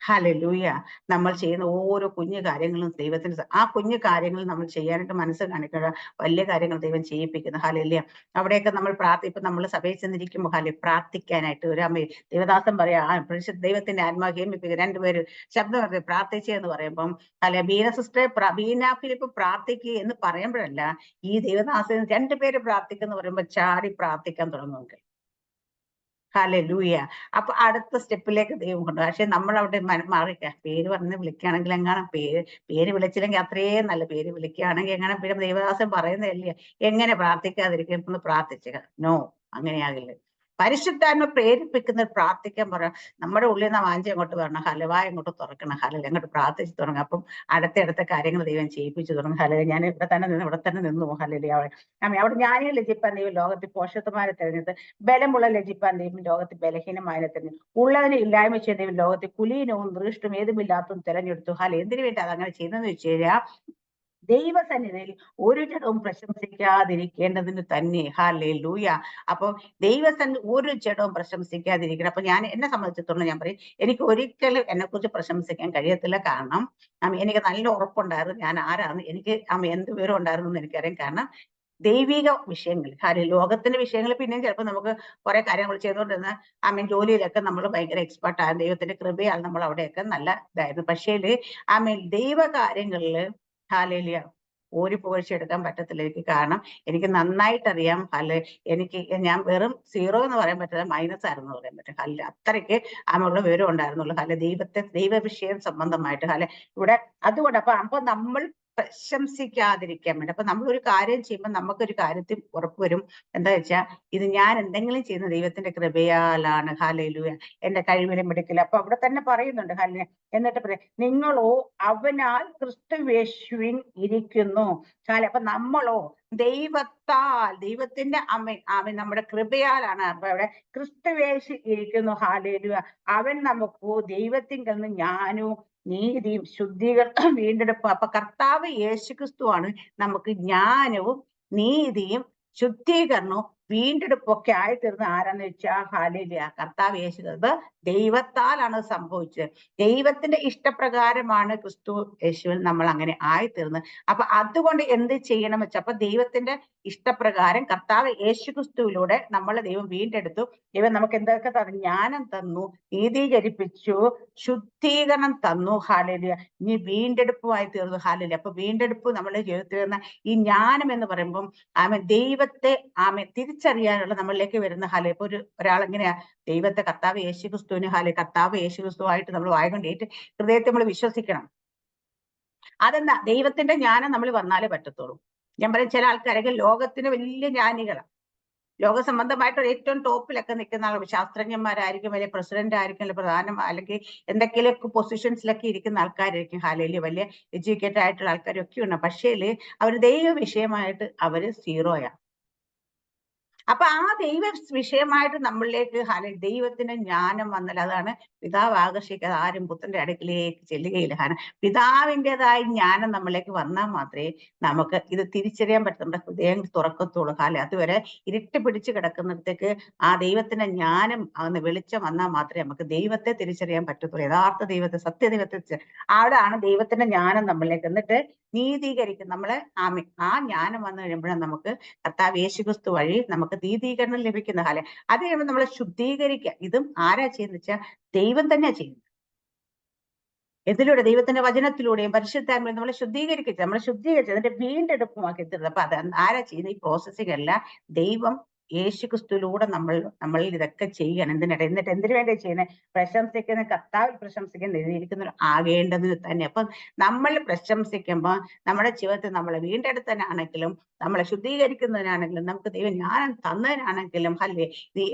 ഹല്ലേലൂയ. നമ്മൾ ചെയ്യുന്ന ഓരോ കുഞ്ഞു കാര്യങ്ങളും ദൈവത്തിന് ആ കുഞ്ഞു കാര്യങ്ങൾ നമ്മൾ ചെയ്യാനായിട്ട് മനസ്സ് കാണിക്കുക, വലിയ കാര്യങ്ങൾ ദൈവം ചെയ്യിപ്പിക്കുന്നു. ഹല്ലേലൂയ. അവിടെയൊക്കെ നമ്മൾ ഇപ്പൊ നമ്മൾ സഭയിൽ ചെന്നിരിക്കുമ്പോൾ പ്രാർത്ഥിക്കാനായിട്ട് ഒരു അമ്മ ദേവദാസൻ പറയാ, ദൈവത്തിന്റെ ആത്മാവ് കേൾപ്പിക്കുക, രണ്ടുപേര് ശബ്ദം പറഞ്ഞ് പ്രാർത്ഥിച്ചെന്ന് പറയുമ്പം ബീന സിസ്റ്റർ ബീന ഫിലിപ്പ് പ്രാർത്ഥിക്കുക എന്ന് പറയുമ്പോഴല്ല, ഈ ദേവദാസൻ രണ്ടുപേര് പ്രാർത്ഥിക്കുന്ന പറയുമ്പോൾ ചാടി പ്രാർത്ഥിക്കാൻ തുടങ്ങുമെങ്കിൽ. ഹല്ലേലൂയ. അപ്പൊ അടുത്ത സ്റ്റെപ്പിലേക്ക് ദൈവം കൊണ്ടു. പക്ഷെ നമ്മൾ അവിടെ മാറിക്ക പേര് പറഞ്ഞ് വിളിക്കുകയാണെങ്കിൽ എങ്ങനെ പേര് വിളിച്ചില്ലെങ്കിൽ അത്രയും നല്ല പേര് വിളിക്കുകയാണെങ്കിൽ എങ്ങനെ പിന്നെ ദൈവദാസൻ പറയുന്നതല്ലേ എങ്ങനെ പ്രാർത്ഥിക്കാതിരിക്കും എന്ന് പ്രാർത്ഥിച്ചുക. നോ, അങ്ങനെയാകില്ല. പരിശുദ്ധാത്മ പ്രേരിപ്പിക്കുന്ന പ്രാർത്ഥിക്കാൻ പറ. നമ്മുടെ ഉള്ളിൽ നിന്ന് വാഞ്ചി അങ്ങോട്ട് വരണം, ഹലവായ അങ്ങോട്ട് തുറക്കണം, ഹലൽ അങ്ങോട്ട് പ്രാർത്ഥിച്ചു തുടങ്ങും. അപ്പം അടുത്ത കാര്യങ്ങൾ ദൈവം ചെയ്യിപ്പിച്ചു തുടങ്ങും. ഹലൽ ഞാൻ ഇവിടെ തന്നെ നിന്നു ഹലലി അവിടെ ഞാനേ ലജിപ്പാൻ ദൈവം ലോകത്തിൽ പോഷത്വമാരെ തെരഞ്ഞെടുത്ത്, ബലമുള്ള ലജിപ്പാൻ ദൈവം ലോകത്തിൽ ബലഹീനമാരെ തെരഞ്ഞെടുത്തു, ഉള്ളതിനെ ഇല്ലായ്മ ചെയ്ത ദൈവം ലോകത്തിൽ കുലീനവും ദൃഷ്ടവും ഏതുമില്ലാത്തതും തെരഞ്ഞെടുത്തു. എന്തിനു വേണ്ടി അതങ്ങനെ ചെയ്തെന്ന് വെച്ച് കഴിഞ്ഞാൽ ദൈവസന്നിധിയിൽ ഒരു ജഡവും പ്രശംസിക്കാതിരിക്കേണ്ടതിന് തന്നെ. ഹല്ലേലൂയ. അപ്പൊ ദൈവസന്നിധി ഒരു ജഡവും പ്രശംസിക്കാതിരിക്കണം. അപ്പൊ ഞാൻ എന്നെ സംബന്ധിച്ചിടത്തോളം ഞാൻ പറയും, എനിക്ക് ഒരിക്കലും എന്നെ കുറിച്ച് പ്രശംസിക്കാൻ കഴിയത്തില്ല. കാരണം എനിക്ക് നല്ല ഉറപ്പുണ്ടായിരുന്നു ഞാൻ ആരാന്ന്, എനിക്ക് എന്ത് വിവരം ഉണ്ടായിരുന്നു എന്ന് എനിക്കറിയാം. കാരണം ദൈവിക വിഷയങ്ങൾ, ലോകത്തിന്റെ വിഷയങ്ങൾ പിന്നെയും ചിലപ്പോൾ നമുക്ക് കുറെ കാര്യങ്ങൾ ചെയ്തുകൊണ്ടിരുന്ന ജോലിയിലൊക്കെ നമ്മൾ ഭയങ്കര എക്സ്പെർട്ട് ആയ ദൈവത്തിന്റെ കൃപയാൽ നമ്മൾ അവിടെയൊക്കെ നല്ല ഇതായിരുന്നു. പക്ഷേ ദൈവ കാര്യങ്ങളില് ഹല്ലേലൂയ ഒരു പുകഴ്ച എടുക്കാൻ പറ്റത്തില്ല എനിക്ക്. കാരണം എനിക്ക് നന്നായിട്ടറിയാം ഞാൻ വെറും 0 എന്ന് പറയാൻ പറ്റില്ല, മൈനസ് ആയിരുന്നു പറയാൻ പറ്റും. അത്രയ്ക്ക് ഉള്ള വിവരം ഉണ്ടായിരുന്നുള്ളൂ. ദൈവ വിഷയം സംബന്ധമായിട്ട് ഇവിടെ അതുകൊണ്ട് അപ്പൊ നമ്മൾ പ്രശംസിക്കാതിരിക്കാൻ വേണ്ടി. അപ്പൊ നമ്മൾ ഒരു കാര്യം ചെയ്യുമ്പോൾ നമുക്കൊരു കാര്യത്തിൽ ഉറപ്പ് വരും, എന്താ വെച്ചാൽ ഇത് ഞാൻ എന്തെങ്കിലും ചെയ്യുന്ന ദൈവത്തിന്റെ കൃപയാലാണ്. ഹല്ലേലൂയ. എന്റെ കഴിവിലും എടുക്കില്ല. അപ്പൊ അവിടെ തന്നെ പറയുന്നുണ്ട് എന്നിട്ട് പറയാം, നിങ്ങളോ അവനാൽ ക്രിസ്തുയേശുവിൻ ഇരിക്കുന്നു. അപ്പൊ നമ്മളോ ദൈവത്തിന്റെ നമ്മുടെ കൃപയാലാണ്. അപ്പൊ അവിടെ ക്രിസ്തുയേശു ഇരിക്കുന്നു. ഹല്ലേലൂയ. അവൻ നമുക്ക് ദൈവത്തിങ്കൽ നിന്ന് ജ്ഞാനവും നീതിയും ശുദ്ധീകരണം വീണ്ടെടുപ്പ്. അപ്പൊ കർത്താവ് യേശുക്രിസ്തുവാണ് നമുക്ക് ജ്ഞാനവും നീതിയും ശുദ്ധീകരണവും വീണ്ടെടുപ്പൊക്കെ ആയിത്തീർന്ന് ആരാന്ന് വെച്ചാൽ ഹല്ലേലൂയ കർത്താവ് യേശുക്രിസ്തു. ദൈവത്താലാണ് സംഭവിച്ചത്. ദൈവത്തിന്റെ ഇഷ്ടപ്രകാരമാണ് ക്രിസ്തു യേശുവിൽ നമ്മൾ അങ്ങനെ ആയിത്തീർന്നത്. അപ്പൊ അതുകൊണ്ട് എന്ത് ചെയ്യണം വെച്ചാൽ, അപ്പൊ ദൈവത്തിന്റെ ഇഷ്ടപ്രകാരം കർത്താവ് യേശുക്രിസ്തുവിലൂടെ നമ്മളെ ദൈവം വീണ്ടെടുത്തു. ദൈവം നമുക്ക് എന്തൊക്കെ തന്നു? ജ്ഞാനം തന്നു, നീതീകരിപ്പിച്ചു, ശുദ്ധീകരണം തന്നു. ഹല്ലേലൂയ. ഇനി വീണ്ടെടുപ്പുമായി തീർന്നു. ഹല്ലേലൂയ. അപ്പൊ വീണ്ടെടുപ്പ് നമ്മുടെ ജീവിതത്തിൽ വരുന്ന ഈ ജ്ഞാനം എന്ന് പറയുമ്പം ദൈവത്തെ തിരിച്ചറിയാൻ തിരിച്ചറിയാനുള്ള നമ്മളിലേക്ക് വരുന്ന ഇപ്പൊ ഒരാളെങ്ങനെയാ ദൈവത്തെ കർത്താവ് യേശുക്രിസ്തുവിനെ കർത്താവ് യേശുക്രിസ്തുവായിട്ട് നമ്മൾ വായകൊണ്ട് ഹൃദയത്തെ നമ്മൾ വിശ്വസിക്കണം. അതെന്താ? ദൈവത്തിന്റെ ജ്ഞാനം നമ്മൾ വന്നാലേ പറ്റത്തുള്ളൂ. ഞാൻ പറയും, ചില ആൾക്കാരൊക്കെ ലോകത്തിന് വലിയ ജ്ഞാനികളാണ്, ലോക സംബന്ധമായിട്ട് ഏറ്റവും ടോപ്പിലൊക്കെ നിൽക്കുന്ന ആളുകൾ, ശാസ്ത്രജ്ഞന്മാരായിരിക്കും, വലിയ പ്രസിഡന്റ് ആയിരിക്കും, അല്ലെങ്കിൽ അല്ലെങ്കിൽ എന്തൊക്കെയൊക്കെ പൊസിഷൻസിലൊക്കെ ഇരിക്കുന്ന ആൾക്കാരായിരിക്കും, വലിയ എഡ്യൂക്കേറ്റഡ് ആയിട്ടുള്ള ആൾക്കാരൊക്കെ ഉണ്ട്. പക്ഷേ അവർ ദൈവ വിഷയമായിട്ട് അവര് സീറോയാണ്. അപ്പൊ ആ ദൈവ വിഷയമായിട്ട് നമ്മളിലേക്ക് ദൈവത്തിന്റെ ജ്ഞാനം വന്നാൽ അതാണ് പിതാവ് ആകർഷിക്കാതെ ആരും പുത്രന്റെ അടുക്കിലേക്ക് ചെല്ലുകയില്ല. കാരണം പിതാവിൻ്റെതായ ജ്ഞാനം നമ്മളിലേക്ക് വന്നാൽ മാത്രമേ നമുക്ക് ഇത് തിരിച്ചറിയാൻ പറ്റും, നമ്മുടെ ഹൃദയം തുറക്കത്തുള്ളൂ. അതുവരെ ഇരുട്ട് പിടിച്ചു കിടക്കുന്നിടത്തേക്ക് ആ ദൈവത്തിന്റെ ജ്ഞാനം വെളിച്ചം വന്നാൽ മാത്രമേ നമുക്ക് ദൈവത്തെ തിരിച്ചറിയാൻ പറ്റത്തുള്ളൂ, യഥാർത്ഥ ദൈവത്തെ, സത്യദൈവത്തെ. അവിടെയാണ് ദൈവത്തിന്റെ ജ്ഞാനം നമ്മളിലേക്ക് എന്നിട്ട് നീതീകരിക്കും നമ്മളെ. ആ ജ്ഞാനം വന്നു കഴിയുമ്പോഴാണ് നമുക്ക് കർത്താവ് യേശുക്രിസ്തു വഴി നമുക്ക് നീതീകരണം ലഭിക്കുന്ന അത് കഴിയുമ്പോൾ നമ്മളെ ശുദ്ധീകരിക്കുക. ഇതും ആരാ ചെയ്യുന്ന വെച്ചാൽ ദൈവം തന്നെയാ ചെയ്യുന്നത്. ഇതിലൂടെ ദൈവത്തിന്റെ വചനത്തിലൂടെയും പരിശുദ്ധാത്മാവിൽ നമ്മളെ ശുദ്ധീകരിച്ച് അതിന്റെ വീണ്ടെടുപ്പുമാക്കി തരുന്നത്. അപ്പൊ അത് ആരാ ചെയ്യുന്ന? ഈ പ്രോസസ്സിംഗ് അല്ല, ദൈവം യേശുക്രിസ്തുവിലൂടെ നമ്മളിൽ ഇതൊക്കെ ചെയ്യണം. എന്നിട്ട് എന്തിനു വേണ്ടി ചെയ്യുന്നത്? പ്രശംസിക്കുന്ന കർത്താവിൽ പ്രശംസിക്കുന്ന എഴുതിയിരിക്കുന്ന ആകേണ്ടതിന് തന്നെ. അപ്പൊ നമ്മൾ പ്രശംസിക്കുമ്പോൾ നമ്മുടെ ജീവിതത്തിൽ നമ്മളെ വീണ്ടെടുത്തനാണെങ്കിലും നമ്മളെ ശുദ്ധീകരിക്കുന്നതിനാണെങ്കിലും നമുക്ക് ദൈവം ജ്ഞാനം തന്നതിനാണെങ്കിലും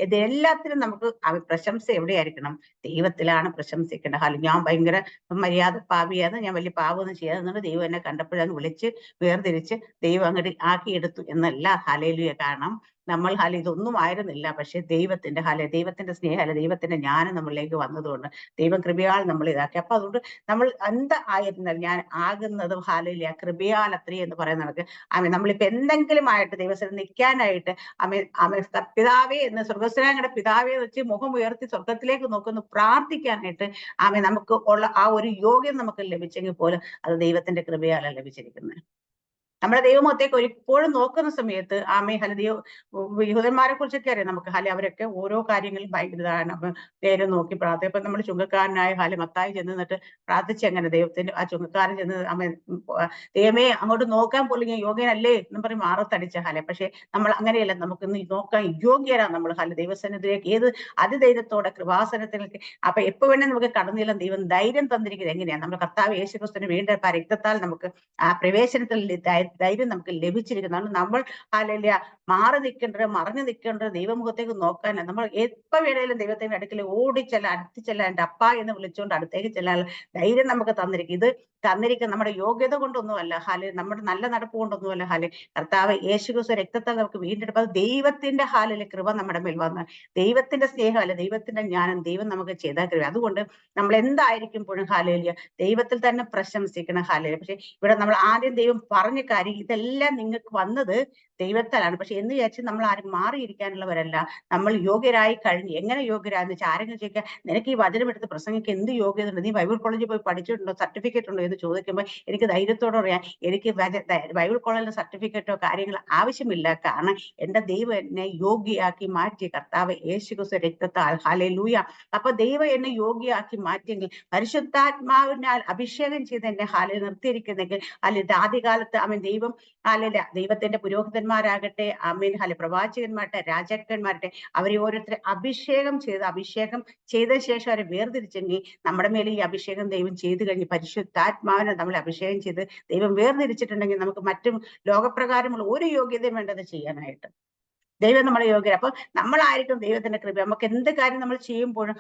ഇതെല്ലാത്തിനും നമുക്ക് പ്രശംസ എവിടെയായിരിക്കണം? ദൈവത്തിലാണ് പ്രശംസിക്കേണ്ടത്. ഞാൻ ഭയങ്കര മര്യാദ പാപിയാണ്, ഞാൻ വലിയ പാപമൊന്നും ചെയ്യാതെ ദൈവം എന്നെ കണ്ടപ്പോഴാണ് വിളിച്ച് വേർതിരിച്ച് ദൈവം അങ്ങോട്ട് ആക്കിയെടുത്തു എന്നല്ല. ഹല്ലേലൂയ. കാരണം നമ്മൾ ഇതൊന്നും ആയിരുന്നില്ല, പക്ഷെ ദൈവത്തിന്റെ സ്നേഹം ദൈവത്തിന്റെ ജ്ഞാനം നമ്മളിലേക്ക് വന്നതുകൊണ്ട് ദൈവം കൃപയാൽ നമ്മൾ ഇതാക്കി. അപ്പൊ അതുകൊണ്ട് നമ്മൾ എന്തായിരുന്നാലും ഞാൻ ആകുന്നതും ഹല്ലേലൂയ കൃപയാൽ അത്രേ എന്ന് പറയുന്ന കണക്ക് നമ്മളിപ്പോ എന്തെങ്കിലും ആയിട്ട് ദൈവത്തിൽ നിൽക്കാനായിട്ട് പിതാവേ എന്ന് സ്വർഗസ്ഥനായ പിതാവേ വെച്ച് മുഖം ഉയർത്തി സ്വർഗത്തിലേക്ക് നോക്കുന്നു പ്രാർത്ഥിക്കാനായിട്ട് നമുക്ക് ഉള്ള ആ ഒരു യോഗ്യത നമുക്ക് ലഭിച്ചെങ്കിൽ പോലും അത് ദൈവത്തിന്റെ കൃപയാലാണ് ലഭിച്ചിരിക്കുന്നത്. നമ്മുടെ ദൈവമുഖത്തേക്ക് എപ്പോഴും നോക്കുന്ന സമയത്ത് യഹൂദന്മാരെ കുറിച്ചൊക്കെ അറിയാം നമുക്ക്. അവരൊക്കെ ഓരോ കാര്യങ്ങളും ഭയങ്കര നേരെ നോക്കി പ്രാർത്ഥന. ഇപ്പൊ നമ്മൾ ചുങ്കക്കാരനായ മത്തായി ചെന്ന് നിന്നിട്ട് പ്രാർത്ഥിച്ച് എങ്ങനെ ദൈവത്തിന്റെ ആ ചുങ്കക്കാരൻ ചെന്ന് ദൈവമേ അങ്ങോട്ട് നോക്കാൻ പോലും ഞാൻ യോഗ്യനല്ലേ എന്നും പറയും മാറത്തടിച്ച പക്ഷെ നമ്മൾ അങ്ങനെയല്ല, നമുക്ക് ഇന്ന് നോക്കാൻ യോഗ്യരാണ് നമ്മൾ ദൈവസന്നിധിയിലേക്ക് ഏത് അതിധൈര്യത്തോടെ കൃപാസനത്തിലേക്ക്. അപ്പൊ എപ്പോ വേണേ നമുക്ക് കടന്നില്ല. ദൈവം ധൈര്യം തന്നിരിക്കുന്നത് എങ്ങനെയാണ്? നമ്മുടെ കർത്താവ് യേശുക്രിസ്തുവിന് വീണ്ടെടുപ്പ് രക്തത്താൽ നമുക്ക് ആ പ്രവേശനത്തിൽ ധൈര്യം നമുക്ക് ലഭിച്ചിരിക്കുന്നതാണ്. നമ്മൾ മാറി നിൽക്കേണ്ടത്, മറഞ്ഞു നിൽക്കേണ്ടത് ദൈവമുഖത്തേക്ക് നോക്കാനാണ്. നമ്മൾ എപ്പോ വേണേലും ദൈവത്തിന്റെ അടുക്കൽ അടുത്തിച്ചെല്ലാം എന്റെ അപ്പ എന്ന് വിളിച്ചുകൊണ്ട് അടുത്തേക്ക് ചെല്ലാൻ ധൈര്യം നമുക്ക് തന്നിരിക്കും. ഇത് തന്നിരിക്കുന്ന നമ്മുടെ യോഗ്യത കൊണ്ടൊന്നുമല്ല, നമ്മുടെ നല്ല നടപ്പ് കൊണ്ടൊന്നുമല്ല. കർത്താവ് യേശുക്രിസ്തു രക്തത്താൽ നമുക്ക് വീണ്ടെടുപ്പ്. അത് ദൈവത്തിന്റെ കൃപ നമ്മുടെ മേൽ വന്ന ദൈവത്തിന്റെ സ്നേഹമല്ല, ദൈവത്തിന്റെ ജ്ഞാനം ദൈവം നമുക്ക് ചെയ്ത കൃപ. അതുകൊണ്ട് നമ്മൾ എന്തായിരിക്കുമ്പോഴും ദൈവത്തിൽ തന്നെ പ്രശംസിക്കണം. പക്ഷെ ഇവിടെ നമ്മൾ ആദ്യം ദൈവം പറഞ്ഞ കാര്യം ഇതെല്ലാം നിങ്ങൾക്ക് വന്നത് ദൈവത്താലാണ്. പക്ഷെ എന്ന് വിചാരിച്ച് നമ്മൾ ആരും മാറിയിരിക്കാനുള്ളവരല്ല. നമ്മൾ യോഗ്യരായി കഴിഞ്ഞു. എങ്ങനെ യോഗ്യരാന്ന് വെച്ചാൽ ആരെങ്കിലും ചോദിക്കുക, നിനക്ക് ഈ വചനം എടുത്ത് പ്രസംഗിക്ക് എന്ത് യോഗ്യത ഉണ്ട്? നീ ബൈബിൾ കോളേജിൽ പോയി പഠിച്ചിട്ടുണ്ടോ? സർട്ടിഫിക്കറ്റ് ഉണ്ടോ എന്ന് ചോദിക്കുമ്പോൾ എനിക്ക് ധൈര്യത്തോടെ പറയാം, എനിക്ക് ബൈബിൾ കോളേജിലെ സർട്ടിഫിക്കറ്റോ കാര്യങ്ങളോ ആവശ്യമില്ല. കാരണം എന്റെ ദൈവം എന്നെ യോഗ്യയാക്കി മാറ്റി. കർത്താവ് യേശുക്രിസ്തു രക്തത്താൽ. ഹല്ലേലൂയ. അപ്പൊ ദൈവം എന്നെ യോഗ്യയാക്കി മാറ്റിയെങ്കിൽ, പരിശുദ്ധാത്മാവിനാൽ അഭിഷേകം ചെയ്ത് എന്നെ നിർത്തിയിരിക്കുന്നെങ്കിൽ ആദ്യകാലത്ത് ദൈവം ദൈവത്തിന്റെ പുരോഹിതന്മാരാകട്ടെ പ്രവാചകന്മാരുടെ രാജാക്കന്മാരുടെ അവരെ ഓരോരുത്തരെ അഭിഷേകം ചെയ്ത ശേഷം അവരെ വേർതിരിച്ചെങ്കിൽ നമ്മുടെ മേലെ ഈ അഭിഷേകം ദൈവം ചെയ്തു കഴിഞ്ഞ് പരിശുദ്ധാത്മാവിനെ നമ്മളെ അഭിഷേകം ചെയ്ത് ദൈവം വേർതിരിച്ചിട്ടുണ്ടെങ്കിൽ നമുക്ക് മറ്റും ലോകപ്രകാരമുള്ള ഒരു യോഗ്യതയും വേണ്ടത് ചെയ്യാനായിട്ട്. ദൈവം നമ്മളെ യോഗ്യത. അപ്പൊ നമ്മളായിരിക്കും ദൈവത്തിന്റെ കൃപ. നമുക്ക് എന്ത് കാര്യം നമ്മൾ ചെയ്യുമ്പോഴും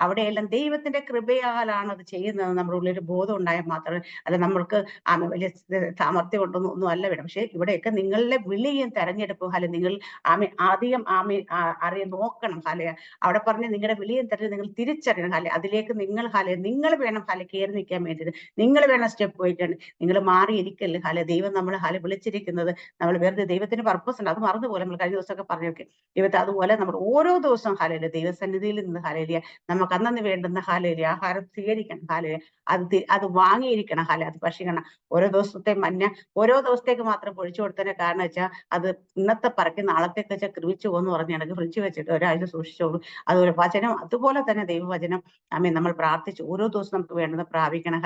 അവിടെയെല്ലാം ദൈവത്തിന്റെ കൃപയാലാണ് അത് ചെയ്യുന്നത്. നമ്മുടെ ഉള്ളിൽ ബോധം ഉണ്ടായാൽ മാത്രമേ. അല്ല നമ്മൾക്ക് വലിയ സാമർത്ഥ്യം കൊണ്ടൊന്നും അല്ല വേണം. പക്ഷെ ഇവിടെയൊക്കെ നിങ്ങളുടെ വിളിയും തെരഞ്ഞെടുപ്പും നിങ്ങൾ ആദ്യം നോക്കണം. അവിടെ പറഞ്ഞ് നിങ്ങളുടെ വിളിയും തെരഞ്ഞെടുപ്പ് നിങ്ങൾ തിരിച്ചറിയണം. അതിലേക്ക് നിങ്ങൾ വേണം കയറി നിൽക്കാൻ വേണ്ടിയിട്ട്. നിങ്ങൾ വേണം സ്റ്റെപ്പ് പോയിട്ടാണ്. നിങ്ങൾ മാറിയിരിക്കല്ലേ. ദൈവം നമ്മൾ വിളിച്ചിരിക്കുന്നത് നമ്മൾ വെറുതെ ദൈവത്തിന് പർപ്പസ് ഉണ്ട്. അത് മറന്നുപോലെ നമ്മൾ കഴിഞ്ഞ ദിവസമൊക്കെ പറഞ്ഞൊക്കെ ദൈവത്തെ. അതുപോലെ നമ്മൾ ഓരോ ദിവസവും ദൈവസന്നിധിയിൽ നിന്ന് നമുക്ക് അന്നു വേണ്ടുന്ന ആഹാരം സ്വീകരിക്കണം. അത് വാങ്ങിയിരിക്കണം. അത് ഭക്ഷിക്കണം. ഓരോ ദിവസത്തെ മഞ്ഞ ഓരോ ദിവസത്തേക്ക് മാത്രം പൊഴിച്ചു കൊടുത്തതിന്റെ കാരണം വെച്ചാൽ അത് ഇന്നത്തെ പറക്കി നാളത്തേക്ക് വെച്ചാൽ കൃപിച്ചു പോകുന്നു പറഞ്ഞാണെങ്കിൽ ഫ്രിഡ്ജ് വെച്ചിട്ട് ഒരാഴ്ച സൂക്ഷിച്ചോളൂ. അതുപോലെ വചനം അതുപോലെ തന്നെ ദൈവവചനം നമ്മൾ പ്രാർത്ഥിച്ച് ഓരോ ദിവസം നമുക്ക് വേണ്ടത് പ്രാപിക്കണം.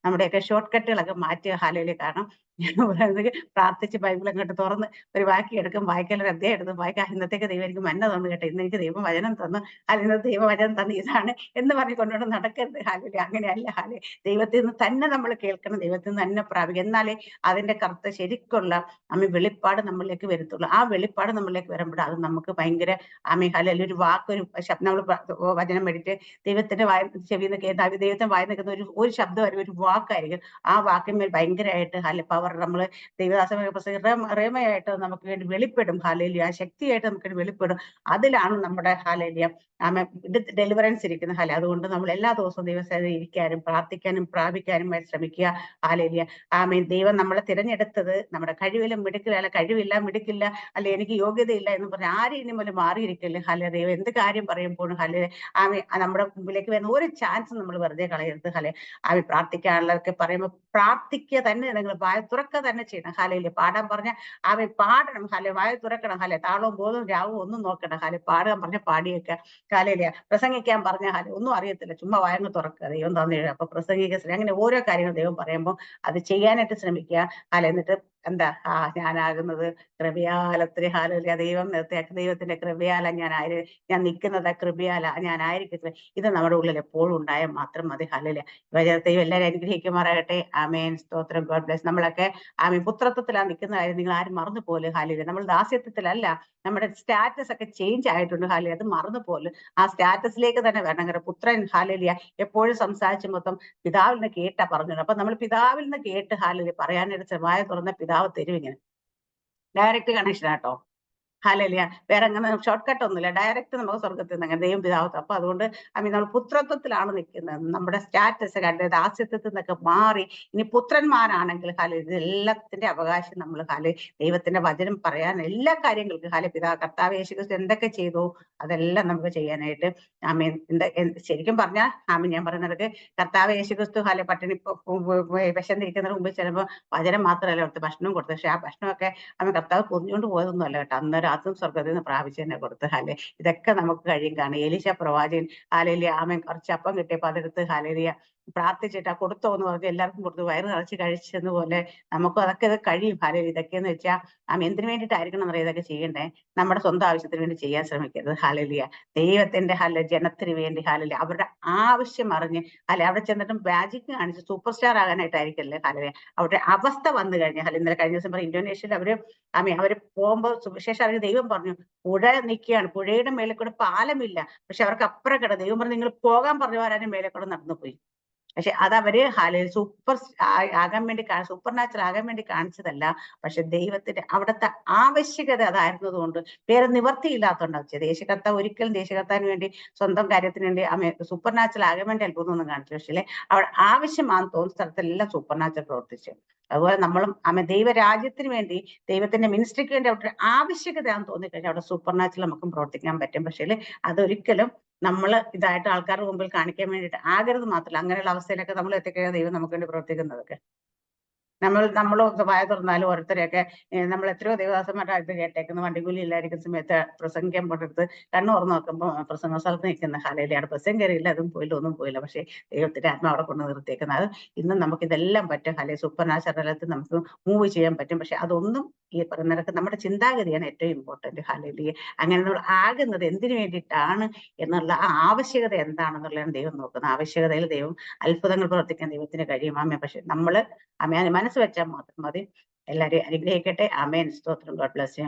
നമ്മുടെയൊക്കെ ഷോർട്ട് കട്ടുകളൊക്കെ മാറ്റുക. കാരണം ഞാൻ പറയുന്നത് പ്രാർത്ഥിച്ച് ബൈബിൾ അങ്ങോട്ട് തുറന്ന് ഒരു വാക്യം എടുക്കും, വായിക്കാൻ ഒരു അധ്യായം എടുത്ത് വായിക്കാം. ഇന്നത്തേക്ക് ദൈവം എനിക്ക് മന്ന തന്നു കേട്ടോ, ഇന്ന് എനിക്ക് ദൈവം വചനം തന്നു, അത് ഇന്നത്തെ ദൈവവചനം തന്നു, ഇതാണ് എന്ന് പറഞ്ഞ് കൊണ്ടുകൊണ്ട് നടക്കരുത്. ഹാലേ, അങ്ങനെയല്ല. ഹാലേ, ദൈവത്തിൽ നിന്ന് തന്നെ നമ്മൾ കേൾക്കണം, ദൈവത്തിൽ നിന്ന് തന്നെ പ്രാപിക്കും. എന്നാലേ അതിന്റെ കറുത്ത ശരിക്കുള്ള വെളിപ്പാട് നമ്മളിലേക്ക് വരത്തുള്ളൂ. ആ വെളിപ്പാട് നമ്മളിലേക്ക് വരുമ്പോൾ അത് നമുക്ക് ഭയങ്കര ഹാലേ, ഒരു വാക്കൊരു ശബ്ദം നമ്മൾ വചനം വേണ്ടിയിട്ട് ദൈവത്തിന്റെ വായ ചെവിന്ന് കേട്ട ദൈവത്തിന്റെ വായ നിൽക്കുന്ന ഒരു ശബ്ദമായിരിക്കും, ഒരു വാക്കായിരിക്കും. ആ വാക്കിന്മേൽ ഭയങ്കരമായിട്ട് ഹാലെ പവർ നമ്മൾ റേമയായിട്ട് നമുക്ക് വേണ്ടി വെളിപ്പെടും. ഹാലേലിയ, ആ ശക്തിയായിട്ട് നമുക്ക് വേണ്ടി വെളിപ്പെടും. അതിലാണ് നമ്മുടെ ഹാലേലിയ ഇത് ഡെലിവറൻസ് ഇരിക്കുന്ന ഹാലെ. അതുകൊണ്ട് നമ്മൾ എല്ലാ ദിവസവും ദൈവസേനയിൽ ഇരിക്കാനും പ്രാർത്ഥിക്കാനും പ്രാപിക്കാനും ശ്രമിക്കുക. ഹാലേലിയ, ദൈവം നമ്മളെ തിരഞ്ഞെടുത്തത് നമ്മുടെ കഴിവിലും മിടുക്കില്ല, കഴിവില്ല മിടുക്കില്ല, അല്ലെ എനിക്ക് യോഗ്യതയില്ല എന്ന് പറഞ്ഞ് ആരും ഇനി മുതൽ മാറിയിരിക്കില്ല. ഹാലെ, ദൈവം എന്ത് കാര്യം പറയുമ്പോഴും ഹാലെ നമ്മുടെ മുമ്പിലേക്ക് വരുന്ന ഒരു ചാൻസ് നമ്മൾ വെറുതെ കളയരുത്. ഹാലെ, പ്രാർത്ഥിക്കാനുള്ളതൊക്കെ പറയുമ്പോൾ പ്രാർത്ഥിക്കുക തന്നെ, നിങ്ങൾ വായ തുറക്കുക തന്നെ ചെയ്യണം. ഹാലയില് പാടാൻ പറഞ്ഞ പാടണം. ഹാലെ, വായ തുറക്കണം. ഹാലെ, താളവും ബോധവും രാവും ഒന്നും നോക്കണം. ഹാലെ, പാടാൻ പറഞ്ഞ പാടിയൊക്കെ. ഹാലയില് പ്രസംഗിക്കാൻ പറഞ്ഞ ഹാലെ ഒന്നും അറിയത്തില്ല, ചുമ്മാ വായങ്ങ് തുറക്കുക, ദൈവം തന്നു. അപ്പൊ പ്രസംഗിക്കാൻ അങ്ങനെ ഓരോ കാര്യങ്ങൾ ദൈവം പറയുമ്പോൾ അത് ചെയ്യാനായിട്ട് ശ്രമിക്കുക. ഹാലെ, എന്നിട്ട് എന്താ ഞാനാകുന്നത് കൃപയാലത്തിന്. ഹാലയില് ദൈവം നിർത്തിയാക്കി, ദൈവത്തിന്റെ കൃപയാല ഞാൻ നിൽക്കുന്നത്, കൃപയാല ഞാൻ ആയിരിക്കുന്നത്. ഇത് നമ്മുടെ ഉള്ളിൽ എപ്പോഴും ഉണ്ടായാൽ മാത്രം മതി. ഹാലയില് ദൈവം എല്ലാവരും അനുഗ്രഹിക്കുമാറാകട്ടെ. ആമേൻ, സ്തോത്രം, ഗോഡ് ബ്ലെസ്. നമ്മളൊക്കെ പുത്രത്വത്തിലാണ് നിൽക്കുന്ന കാര്യം നിങ്ങൾ ആരും മറന്നു പോലെ. ഹാലയില് നമ്മൾ ദാസ്യത്വത്തിലല്ല, നമ്മുടെ സ്റ്റാറ്റസ് ഒക്കെ ചേഞ്ച് ആയിട്ടുണ്ട്. ഹാലി, അത് മറന്നു പോലും. ആ സ്റ്റാറ്റസിലേക്ക് തന്നെ വരണം. അങ്ങനെ പുത്രൻ ഹാലലിയ എപ്പോഴും സംസാരിച്ച് മൊത്തം പിതാവിൽ നിന്ന് കേട്ടാ പറഞ്ഞു. അപ്പൊ നമ്മൾ പിതാവിൽ നിന്ന് കേട്ട് ഹാലലി പറയാനായിട്ട് വായ തുറന്ന പിതാവ് തരും. ഇങ്ങനെ ഡയറക്റ്റ് കണക്ഷൻ ആട്ടോ. ഹാലലിയ, വേറെ അങ്ങനെ ഷോർട്ട് കട്ട് ഒന്നുമില്ല, ഡയറക്റ്റ് നമുക്ക് സ്വർഗത്തിൽ നിന്ന് അങ്ങനെ ദൈവം പിതാവ്. അപ്പൊ അതുകൊണ്ട് നമ്മൾ പുത്രത്വത്തിലാണ് നിൽക്കുന്നത്. നമ്മുടെ സ്റ്റാറ്റസ് കണ്ട് ദാസ്യത്വത്തിൽ നിന്നൊക്കെ മാറി ഇനി പുത്രന്മാരാണെങ്കിൽ ഹാല ഇത് എല്ലാത്തിന്റെ അവകാശം നമ്മൾ ഹാല ദൈവത്തിന്റെ വചനം പറയാൻ എല്ലാ കാര്യങ്ങൾക്കും ഹാല കർത്താവ് യേശു ക്രിസ്തു എന്തൊക്കെ ചെയ്തു അതെല്ലാം നമുക്ക് ചെയ്യാനായിട്ട് ശരിക്കും പറഞ്ഞാൽ ഞാൻ പറയുന്നത് കർത്താവ് യേശു ക്രിസ്തു ഹാല പട്ടിണി വിശന്നിരിക്കുന്നതിന് മുമ്പ് ചിലപ്പോൾ വചനം മാത്രമല്ല കൊടുത്ത് ഭക്ഷണം കൊടുത്തു. പക്ഷെ ആ ഭക്ഷണമൊക്കെ കർത്താവ് പൊതിഞ്ഞുകൊണ്ട് പോയതൊന്നും അല്ല കേട്ടോ. അന്നേരം അതും സ്വർഗത്തിൽ നിന്ന് പ്രാപിച്ചു തന്നെ കൊടുത്ത്. ഹാലെ, ഇതൊക്കെ നമുക്ക് കഴിയും. കാണും എലീശ പ്രവാചകൻ ഹാലേലിയ കുറച്ച് അപ്പം കിട്ടിയപ്പോ അതെടുത്ത് ഹാലേലിയ പ്രാർത്ഥിച്ചിട്ട് കൊടുത്തോ എന്ന് പറഞ്ഞ് എല്ലാവർക്കും കൊടുത്തു, വയറ് നിറച്ച് കഴിച്ചതുപോലെ നമുക്കും അതൊക്കെ ഇത് കഴിയും. ഹാലേലിയ, ഇതൊക്കെയെന്ന് വെച്ചാൽ എന്തിനു വേണ്ടിയിട്ടായിരിക്കണം എന്നറിയാം ഇതൊക്കെ ചെയ്യണ്ടേ? നമ്മുടെ സ്വന്തം ആവശ്യത്തിന് വേണ്ടി ചെയ്യാൻ ശ്രമിക്കരുത്. ഹാലേലിയ, ദൈവത്തിന്റെ ജനത്തിന് വേണ്ടി ഹാലേലിയ അവരുടെ ആവശ്യം അറിഞ്ഞ് അവിടെ ചെന്നിട്ടും മാജിക് കാണിച്ച് സൂപ്പർ സ്റ്റാർ ആകാനായിട്ടായിരിക്കല്ലേ ഹാലേലിയ. അവരുടെ അവസ്ഥ വന്നു കഴിഞ്ഞാൽ ഇന്നലെ കഴിഞ്ഞ ദിവസം പറയും ഇന്തോനേഷ്യയിൽ അവര് പോകുമ്പോൾ സുവിശേഷം അറിഞ്ഞ് ദൈവം പറഞ്ഞു പുഴ നിൽക്കുകയാണ്, പുഴയുടെ മേലെ കൂടെ പാലമില്ല, പക്ഷെ അവർക്ക് അപ്പുറം കിട ദൈവം പറഞ്ഞു നിങ്ങൾ പോകാൻ പറഞ്ഞു വരാനും മേലെ കൂടെ നടന്നു പോയി. പക്ഷെ അതവര് സൂപ്പർ ആകാൻ വേണ്ടി സൂപ്പർ നാച്ചുറൽ ആകാൻ വേണ്ടി കാണിച്ചതല്ല. പക്ഷെ ദൈവത്തിന്റെ അവിടുത്തെ ആവശ്യകത അതായിരുന്നത് കൊണ്ട് വേറെ നിവർത്തിയില്ലാത്തതുകൊണ്ട് ദേശകർത്താവ് ഒരിക്കലും ദേശകർത്താവിന് വേണ്ടി സ്വന്തം കാര്യത്തിന് വേണ്ടി സൂപ്പർ നാച്ചുറൽ ആകാൻ വേണ്ടി അത്ഭുതമൊന്നും കാണിച്ചു. പക്ഷേ അവിടെ ആവശ്യമാണെന്ന് തോന്നുന്ന സ്ഥലത്തെല്ലാം സൂപ്പർ നാച്ചുറൽ പ്രവർത്തിച്ചു. അതുപോലെ നമ്മളും ദൈവരാജ്യത്തിന് വേണ്ടി ദൈവത്തിന്റെ മിനിസ്ട്രിക്ക് വേണ്ടി അവിടെ ആവശ്യകതയാണെന്ന് തോന്നിക്കഴിഞ്ഞാൽ അവിടെ സൂപ്പർ നാച്ചുറൽ നമുക്കും പ്രവർത്തിക്കാൻ പറ്റും. പക്ഷേ അതൊരിക്കലും നമ്മൾ ഇതായിട്ട് ആൾക്കാരുടെ മുമ്പിൽ കാണിക്കാൻ വേണ്ടിയിട്ട് ആകരുത്. മാത്രമല്ല അങ്ങനെയുള്ള അവസ്ഥയിലൊക്കെ നമ്മൾ എത്തിക്കഴിഞ്ഞാൽ ദൈവം നമുക്ക് വേണ്ടി പ്രവർത്തിക്കുന്നതൊക്കെ നമ്മൾ വായ തുറന്നാലും ഓരോരുത്തരെയൊക്കെ നമ്മൾ എത്രയോ ദൈവദാസന്മാരുടെ അടുത്ത് കേട്ടേക്കുന്ന വണ്ടിക്കൂലി ഇല്ലായിരിക്കുന്ന സമയത്ത് പ്രസംഗിക്കാൻ പോട്ടെടുത്ത് കണ്ണു തുറന്ന് നോക്കുമ്പോൾ പ്രസംഗ സ്ഥലത്ത് നിൽക്കുന്ന ഹാലയിലാണ് ബസ്സും കയറിയില്ല, അതും പോയില്ല, ഒന്നും പോയില്ല. പക്ഷേ ദൈവത്തിന്റെ ആത്മാ അവിടെ കൊണ്ട് നിർത്തിയേക്കുന്നത്. അത് ഇന്നും നമുക്ക് ഇതെല്ലാം പറ്റും. ഹാലെ സൂപ്പർ നാച്ചുറലത്തിൽ നമുക്ക് മൂവ് ചെയ്യാൻ പറ്റും. പക്ഷെ അതൊന്നും ഈ പറയുന്നതൊക്കെ നമ്മുടെ ചിന്താഗതിയാണ് ഏറ്റവും ഇമ്പോർട്ടന്റ്. ഹാലയിലേക്ക് അങ്ങനെ നമ്മൾ ആകുന്നത് എന്തിനു വേണ്ടിയിട്ടാണ് എന്നുള്ള ആ ആവശ്യകത എന്താണെന്നുള്ളതാണ് ദൈവം നോക്കുന്നത്. ആവശ്യകതയിൽ ദൈവം അത്ഭുതങ്ങൾ പ്രവർത്തിക്കാൻ ദൈവത്തിന് കഴിയും. പക്ഷെ നമ്മള് മനസ്സ് വെച്ചാൽ മാത്രം മതി. എല്ലാവരെയും അനുഗ്രഹിക്കട്ടെ. ആമേൻ, സ്തോത്രം. God bless you.